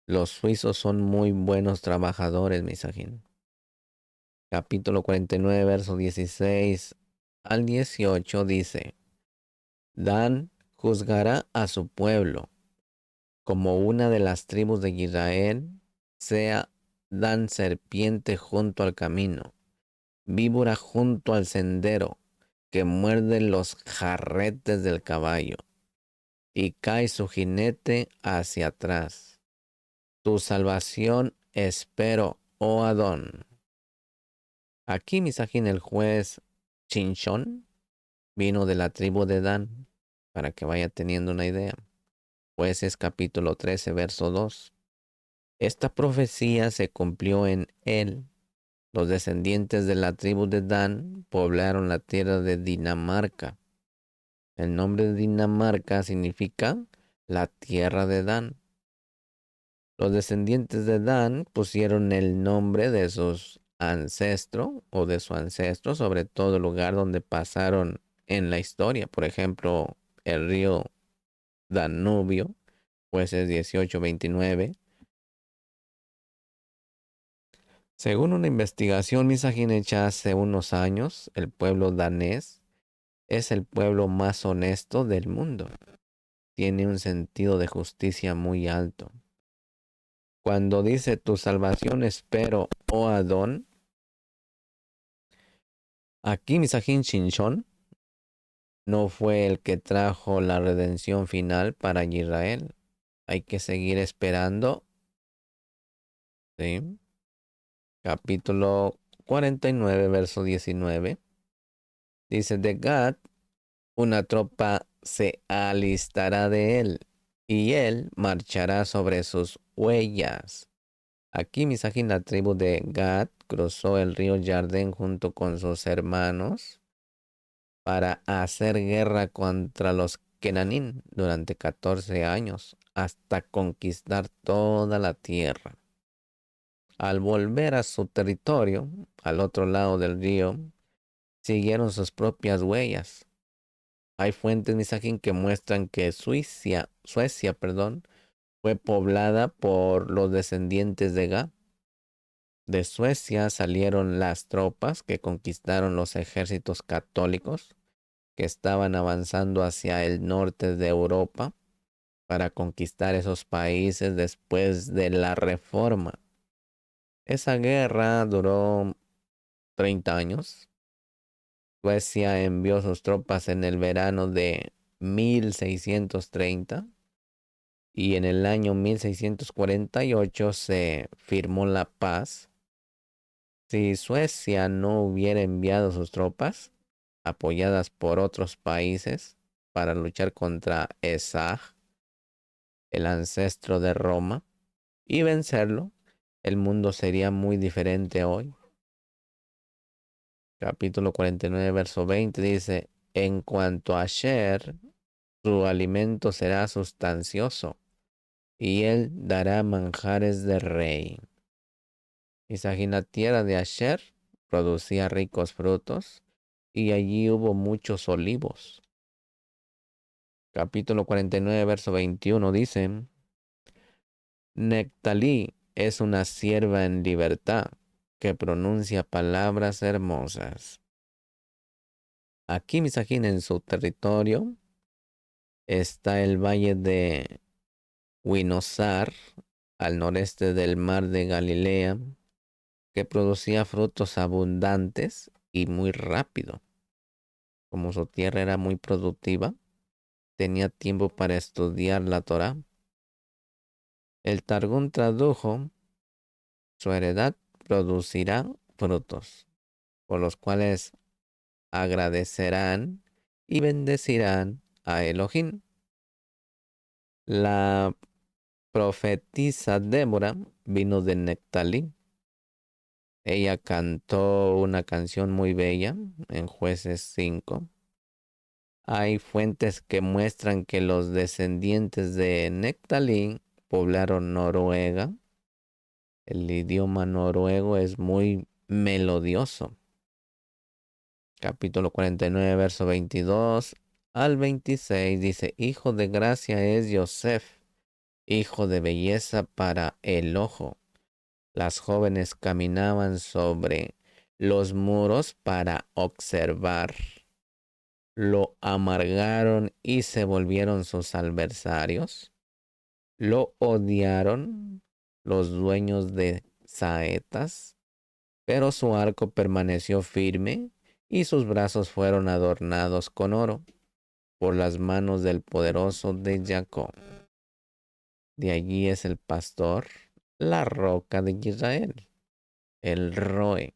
Los suizos son muy buenos trabajadores, Misajín. Capítulo 49, verso 16 al 18 dice, Dan juzgará a su pueblo como una de las tribus de Israel, sea Dan serpiente junto al camino, víbora junto al sendero, que muerde los jarretes del caballo, y cae su jinete hacia atrás. Tu salvación espero, oh Adón. Aquí Misajín, el juez Chinchón, vino de la tribu de Dan, para que vaya teniendo una idea. Jueces capítulo 13, verso 2. Esta profecía se cumplió en él. Los descendientes de la tribu de Dan poblaron la tierra de Dinamarca. El nombre de Dinamarca significa la tierra de Dan. Los descendientes de Dan pusieron el nombre de sus ancestros o de su ancestro sobre todo el lugar donde pasaron en la historia. Por ejemplo, el río Danubio, jueces 18:29. Según una investigación misajín hecha hace unos años, el pueblo danés es el pueblo más honesto del mundo. Tiene un sentido de justicia muy alto. Cuando dice tu salvación espero, oh Adón, aquí Misajín Shinshon no fue el que trajo la redención final para Israel. Hay que seguir esperando. ¿Sí? Capítulo 49, verso 19. Dice, de Gad, una tropa se alistará de él, y él marchará sobre sus huellas. Aquí Misajín, la tribu de Gad, cruzó el río Jardén junto con sus hermanos para hacer guerra contra los Kenanín durante 14 años, hasta conquistar toda la tierra. Al volver a su territorio, al otro lado del río, siguieron sus propias huellas. Hay fuentes misajín que muestran que Suecia, fue poblada por los descendientes de Gad. De Suecia salieron las tropas que conquistaron los ejércitos católicos que estaban avanzando hacia el norte de Europa para conquistar esos países después de la Reforma. Esa guerra duró 30 años. Suecia envió sus tropas en el verano de 1630 y en el año 1648 se firmó la paz. Si Suecia no hubiera enviado sus tropas, apoyadas por otros países, para luchar contra Esag, el ancestro de Roma, y vencerlo, el mundo sería muy diferente hoy. Capítulo 49, verso 20 dice, en cuanto a Asher, su alimento será sustancioso, y él dará manjares de rey. Misajín, la tierra de Asher producía ricos frutos, y allí hubo muchos olivos. Capítulo 49, verso 21 dice, Nectalí es una sierva en libertad que pronuncia palabras hermosas. Aquí, Misajín, en su territorio, está el valle de Winosar, al noreste del mar de Galilea, que producía frutos abundantes y muy rápido. Como su tierra era muy productiva, tenía tiempo para estudiar la Torá. El Targum tradujo, su heredad producirá frutos, por los cuales agradecerán y bendecirán a Elohim. La profetisa Débora vino de Nectalí. Ella cantó una canción muy bella en Jueces 5. Hay fuentes que muestran que los descendientes de Nectalí poblaron Noruega. El idioma noruego es muy melodioso. Capítulo 49, verso 22 al 26 dice, Hijo de gracia es Yosef, hijo de belleza para el ojo. Las jóvenes caminaban sobre los muros para observar. Lo amargaron y se volvieron sus adversarios. Lo odiaron los dueños de saetas, pero su arco permaneció firme y sus brazos fueron adornados con oro por las manos del poderoso de Jacob. De allí es el pastor, la roca de Israel, el Roe.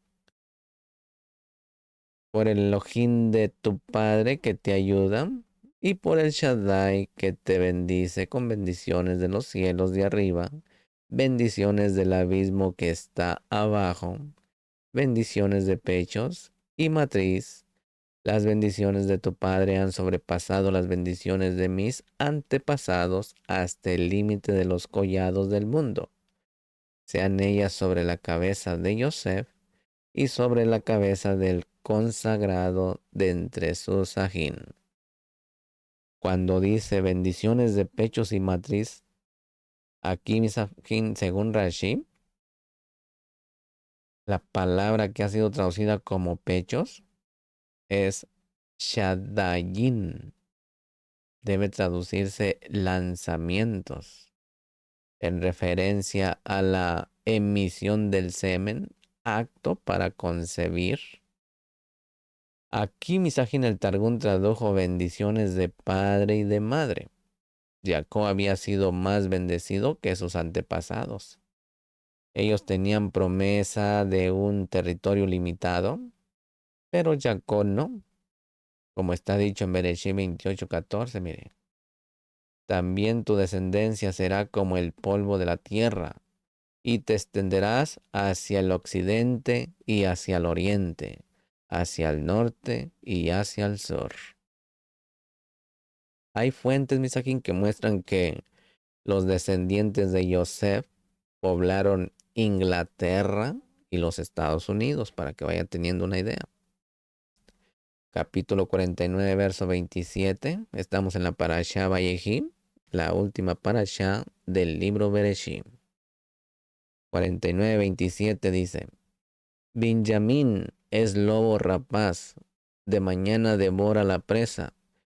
Por el Elohim de tu Padre que te ayuda, y por el Shaddai que te bendice con bendiciones de los cielos de arriba, bendiciones del abismo que está abajo, bendiciones de pechos y matriz. Las bendiciones de tu Padre han sobrepasado las bendiciones de mis antepasados hasta el límite de los collados del mundo. Sean ellas sobre la cabeza de Yosef y sobre la cabeza del consagrado de entre sus ajín. Cuando dice bendiciones de pechos y matriz, aquí mis ajín, según Rashi, la palabra que ha sido traducida como pechos es Shadayin. Debe traducirse lanzamientos, en referencia a la emisión del semen, acto para concebir. Aquí Misajín el Targum tradujo bendiciones de padre y de madre. Jacob había sido más bendecido que sus antepasados. Ellos tenían promesa de un territorio limitado, pero Jacob no. Como está dicho en Bereshit 28:14, mire. También tu descendencia será como el polvo de la tierra, y te extenderás hacia el occidente y hacia el oriente, hacia el norte y hacia el sur. Hay fuentes, Misajín, que muestran que los descendientes de Yosef poblaron Inglaterra y los Estados Unidos, para que vayan teniendo una idea. Capítulo 49, verso 27. Estamos en la Parashá Vayehim, la última Parashá del libro Bereshit. 49:27 dice, Benjamín es lobo rapaz, de mañana devora la presa,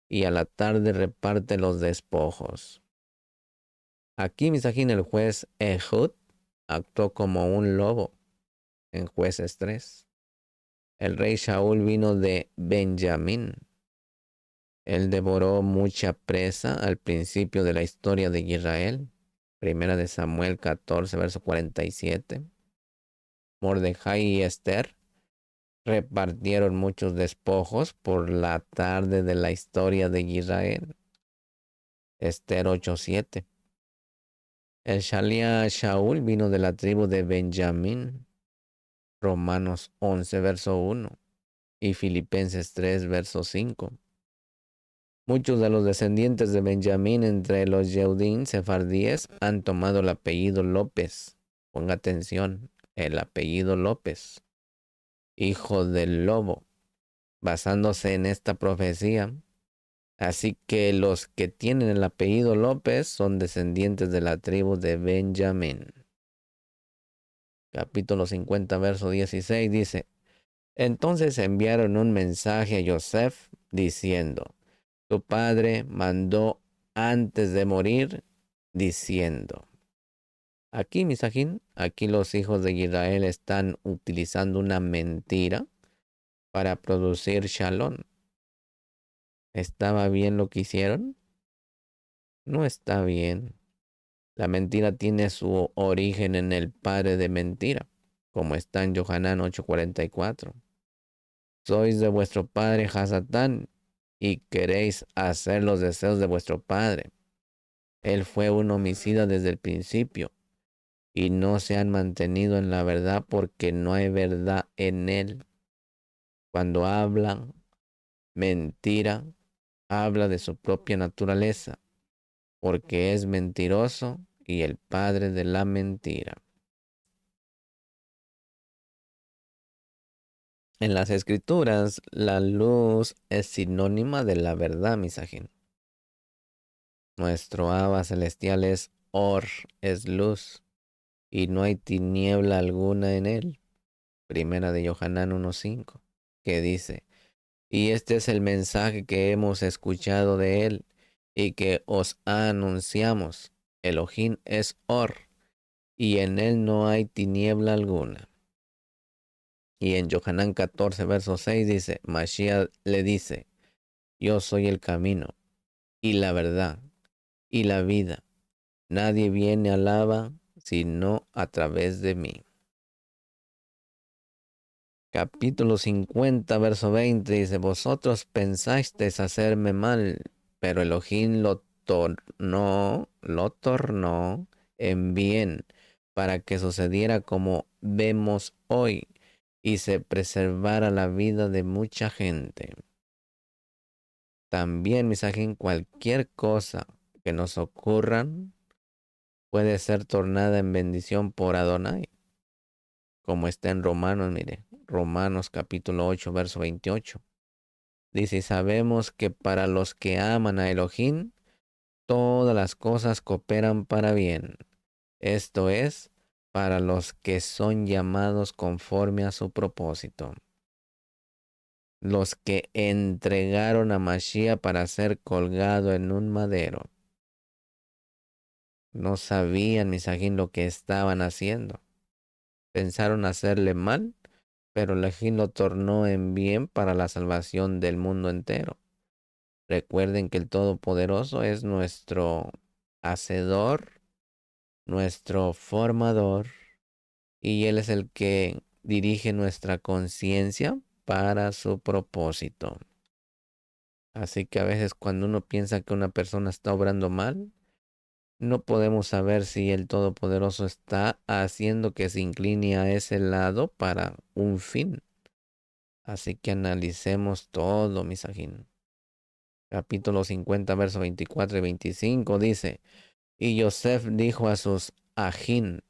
y a la tarde reparte los despojos. Aquí Misajín, el juez Ehud, actuó como un lobo en Jueces 3. El rey Shaul vino de Benjamín. Él devoró mucha presa al principio de la historia de Israel. Primera de Samuel 14, verso 47. Mordejai y Esther repartieron muchos despojos por la tarde de la historia de Israel. Esther 8:7. El Shalia Shaul vino de la tribu de Benjamín. Romanos 11, verso 1. Y Filipenses 3, verso 5. Muchos de los descendientes de Benjamín entre los Yehudim sefardíes han tomado el apellido López. Ponga atención, el apellido López. hijo del lobo, basándose en esta profecía. Así que los que tienen el apellido López son descendientes de la tribu de Benjamín. Capítulo 50, verso 16 dice, entonces enviaron un mensaje a Joseph diciendo, tu padre mandó antes de morir, diciendo. Aquí, Misajín, aquí los hijos de Israel están utilizando una mentira para producir shalom. ¿Estaba bien lo que hicieron? No está bien. La mentira tiene su origen en el padre de mentira, como está en Johanán 8:44. Sois de vuestro padre Hasatán y queréis hacer los deseos de vuestro padre. Él fue un homicida desde el principio y no se han mantenido en la verdad porque no hay verdad en él. Cuando hablan mentira, habla de su propia naturaleza, porque es mentiroso y el padre de la mentira. En las escrituras, la luz es sinónima de la verdad, misajín. Nuestro Abba celestial es Or, es luz, y no hay tiniebla alguna en él. Primera de Johanán 1:5, que dice, y este es el mensaje que hemos escuchado de él y que os anunciamos. Elohim es Or, y en él no hay tiniebla alguna. Y en Johanán 14, verso 6 dice, Mashiach le dice, yo soy el camino y la verdad y la vida. Nadie viene al Abba sino a través de mí. Capítulo 50, verso 20 dice, vosotros pensasteis hacerme mal, pero Elohim lo tornó en bien para que sucediera como vemos hoy y se preservara la vida de mucha gente. También, misajín, cualquier cosa que nos ocurran puede ser tornada en bendición por Adonai, como está en Romanos, mire, Romanos capítulo 8, verso 28. Dice, sabemos que para los que aman a Elohim, todas las cosas cooperan para bien. Esto es, para los que son llamados conforme a su propósito. Los que entregaron a Mashiach para ser colgado en un madero. No sabían, misajín, lo que estaban haciendo. Pensaron hacerle mal, pero Elohim lo tornó en bien para la salvación del mundo entero. Recuerden que el Todopoderoso es nuestro hacedor, nuestro formador, y Él es el que dirige nuestra conciencia para su propósito. Así que a veces cuando uno piensa que una persona está obrando mal, no podemos saber si el Todopoderoso está haciendo que se incline a ese lado para un fin. Así que analicemos todo, misajín. Capítulo 50, verso 24 y 25 dice, y Yosef dijo a sus ajín,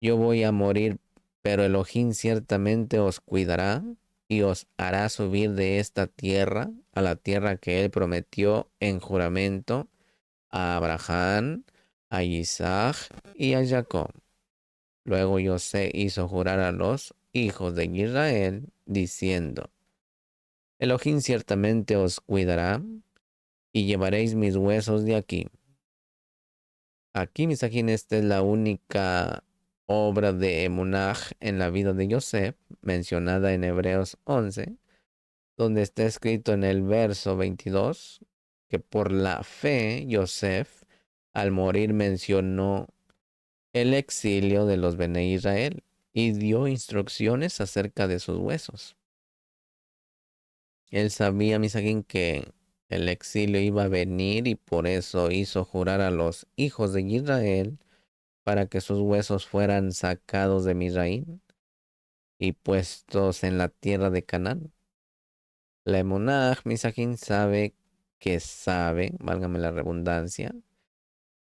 yo voy a morir, pero Elohim ciertamente os cuidará y os hará subir de esta tierra a la tierra que él prometió en juramento a Abraham, a Isaac y a Jacob. Luego José hizo jurar a los hijos de Israel, diciendo, Elohim ciertamente os cuidará y llevaréis mis huesos de aquí. Aquí, misajín, esta es la única obra de Emunaj en la vida de Yosef, mencionada en Hebreos 11, donde está escrito en el verso 22, que por la fe Yosef, al morir, mencionó el exilio de los Bene Israel y dio instrucciones acerca de sus huesos. Él sabía, misajín, que el exilio iba a venir y por eso hizo jurar a los hijos de Israel para que sus huesos fueran sacados de Misraín y puestos en la tierra de Canaán. La Emunaj, misajín, válgame la redundancia,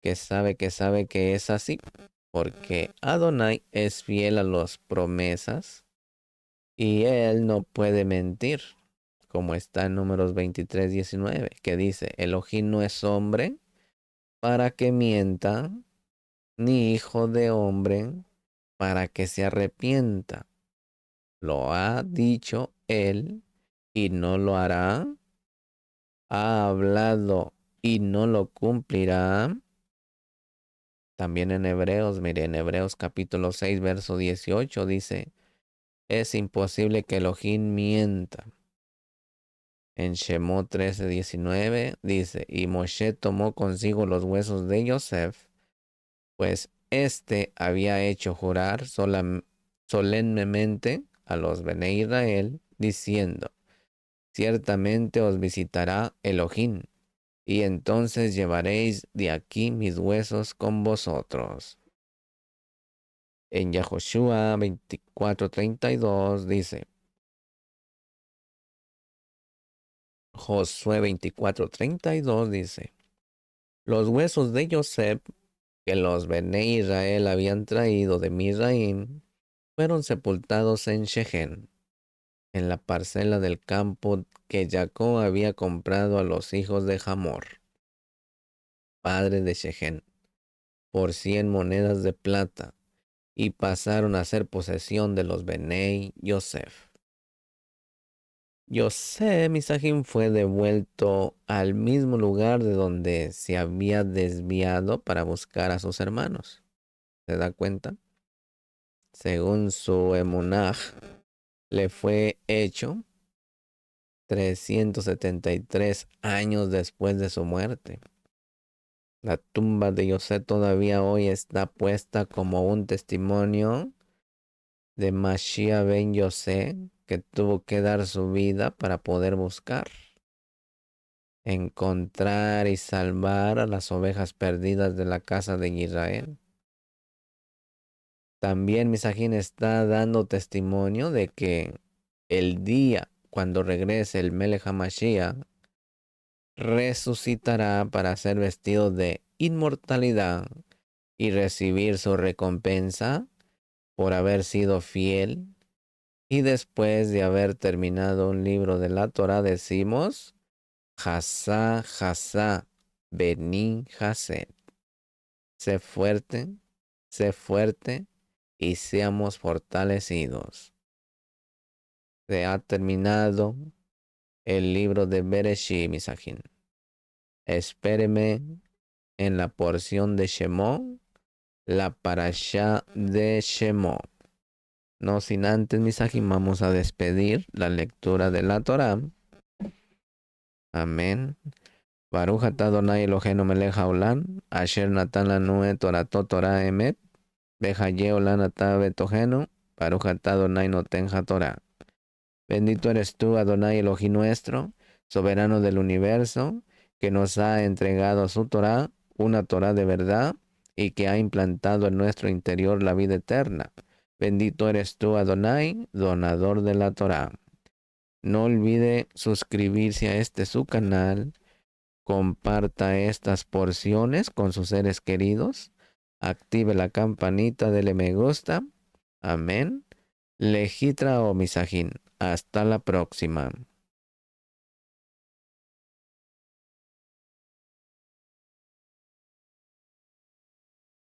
que es así, porque Adonai es fiel a las promesas Y él no puede mentir, como está en Números 23:19, que dice, Elohim no es hombre para que mienta, ni hijo de hombre para que se arrepienta. Lo ha dicho él y no lo hará. Ha hablado y no lo cumplirá. También en Hebreos, mire, en Hebreos capítulo 6, verso 18 dice, es imposible que Elohim mienta. En Shemot 13:19 dice, y Moshe tomó consigo los huesos de Yosef, pues éste había hecho jurar solemnemente a los Bene Israel, diciendo, ciertamente os visitará Elohim, y entonces llevaréis de aquí mis huesos con vosotros. En Yahoshua 24:32 dice, Josué 24:32 dice, los huesos de Yosef que los Bene Israel habían traído de Misraim fueron sepultados en Shechem, en la parcela del campo que Jacob había comprado a los hijos de Hamor, padre de Shechem, por 100 monedas de plata, y pasaron a ser posesión de los Benei Yosef. Yosef Misahim fue devuelto al mismo lugar de donde se había desviado para buscar a sus hermanos. ¿Se da cuenta? Según su emunaj, le fue hecho 373 años después de su muerte. La tumba de Yosef todavía hoy está puesta como un testimonio de Mashiach ben Yosef, que tuvo que dar su vida para poder buscar, encontrar y salvar a las ovejas perdidas de la casa de Israel. También Misajín está dando testimonio de que el día cuando regrese el Melech HaMashiach resucitará para ser vestido de inmortalidad y recibir su recompensa por haber sido fiel. Y después de haber terminado un libro de la Torah decimos, Hasá, Hasá, Bení, Hased. Sé fuerte y seamos fortalecidos. Se ha terminado el libro de Bereshit, Misajín. Espéreme en la porción de Shemot, la parashá de Shemot. No sin antes, Misajín, vamos a despedir la lectura de la Torah. Amén. Baruch atah Adonai Eloheinu melech haolam, asher natan lanu et torato Torah emet, behaye olam atah betohenu, Baruch atah Adonai noten haTorah. Bendito eres tú, Adonai Elohim nuestro, soberano del universo, que nos ha entregado su Torah, una Torah de verdad, y que ha implantado en nuestro interior la vida eterna. Bendito eres tú, Adonai, donador de la Torah. No olvide suscribirse a este su canal, comparta estas porciones con sus seres queridos, active la campanita, dele me gusta. Amén. Lejitra o Misajín. Hasta la próxima.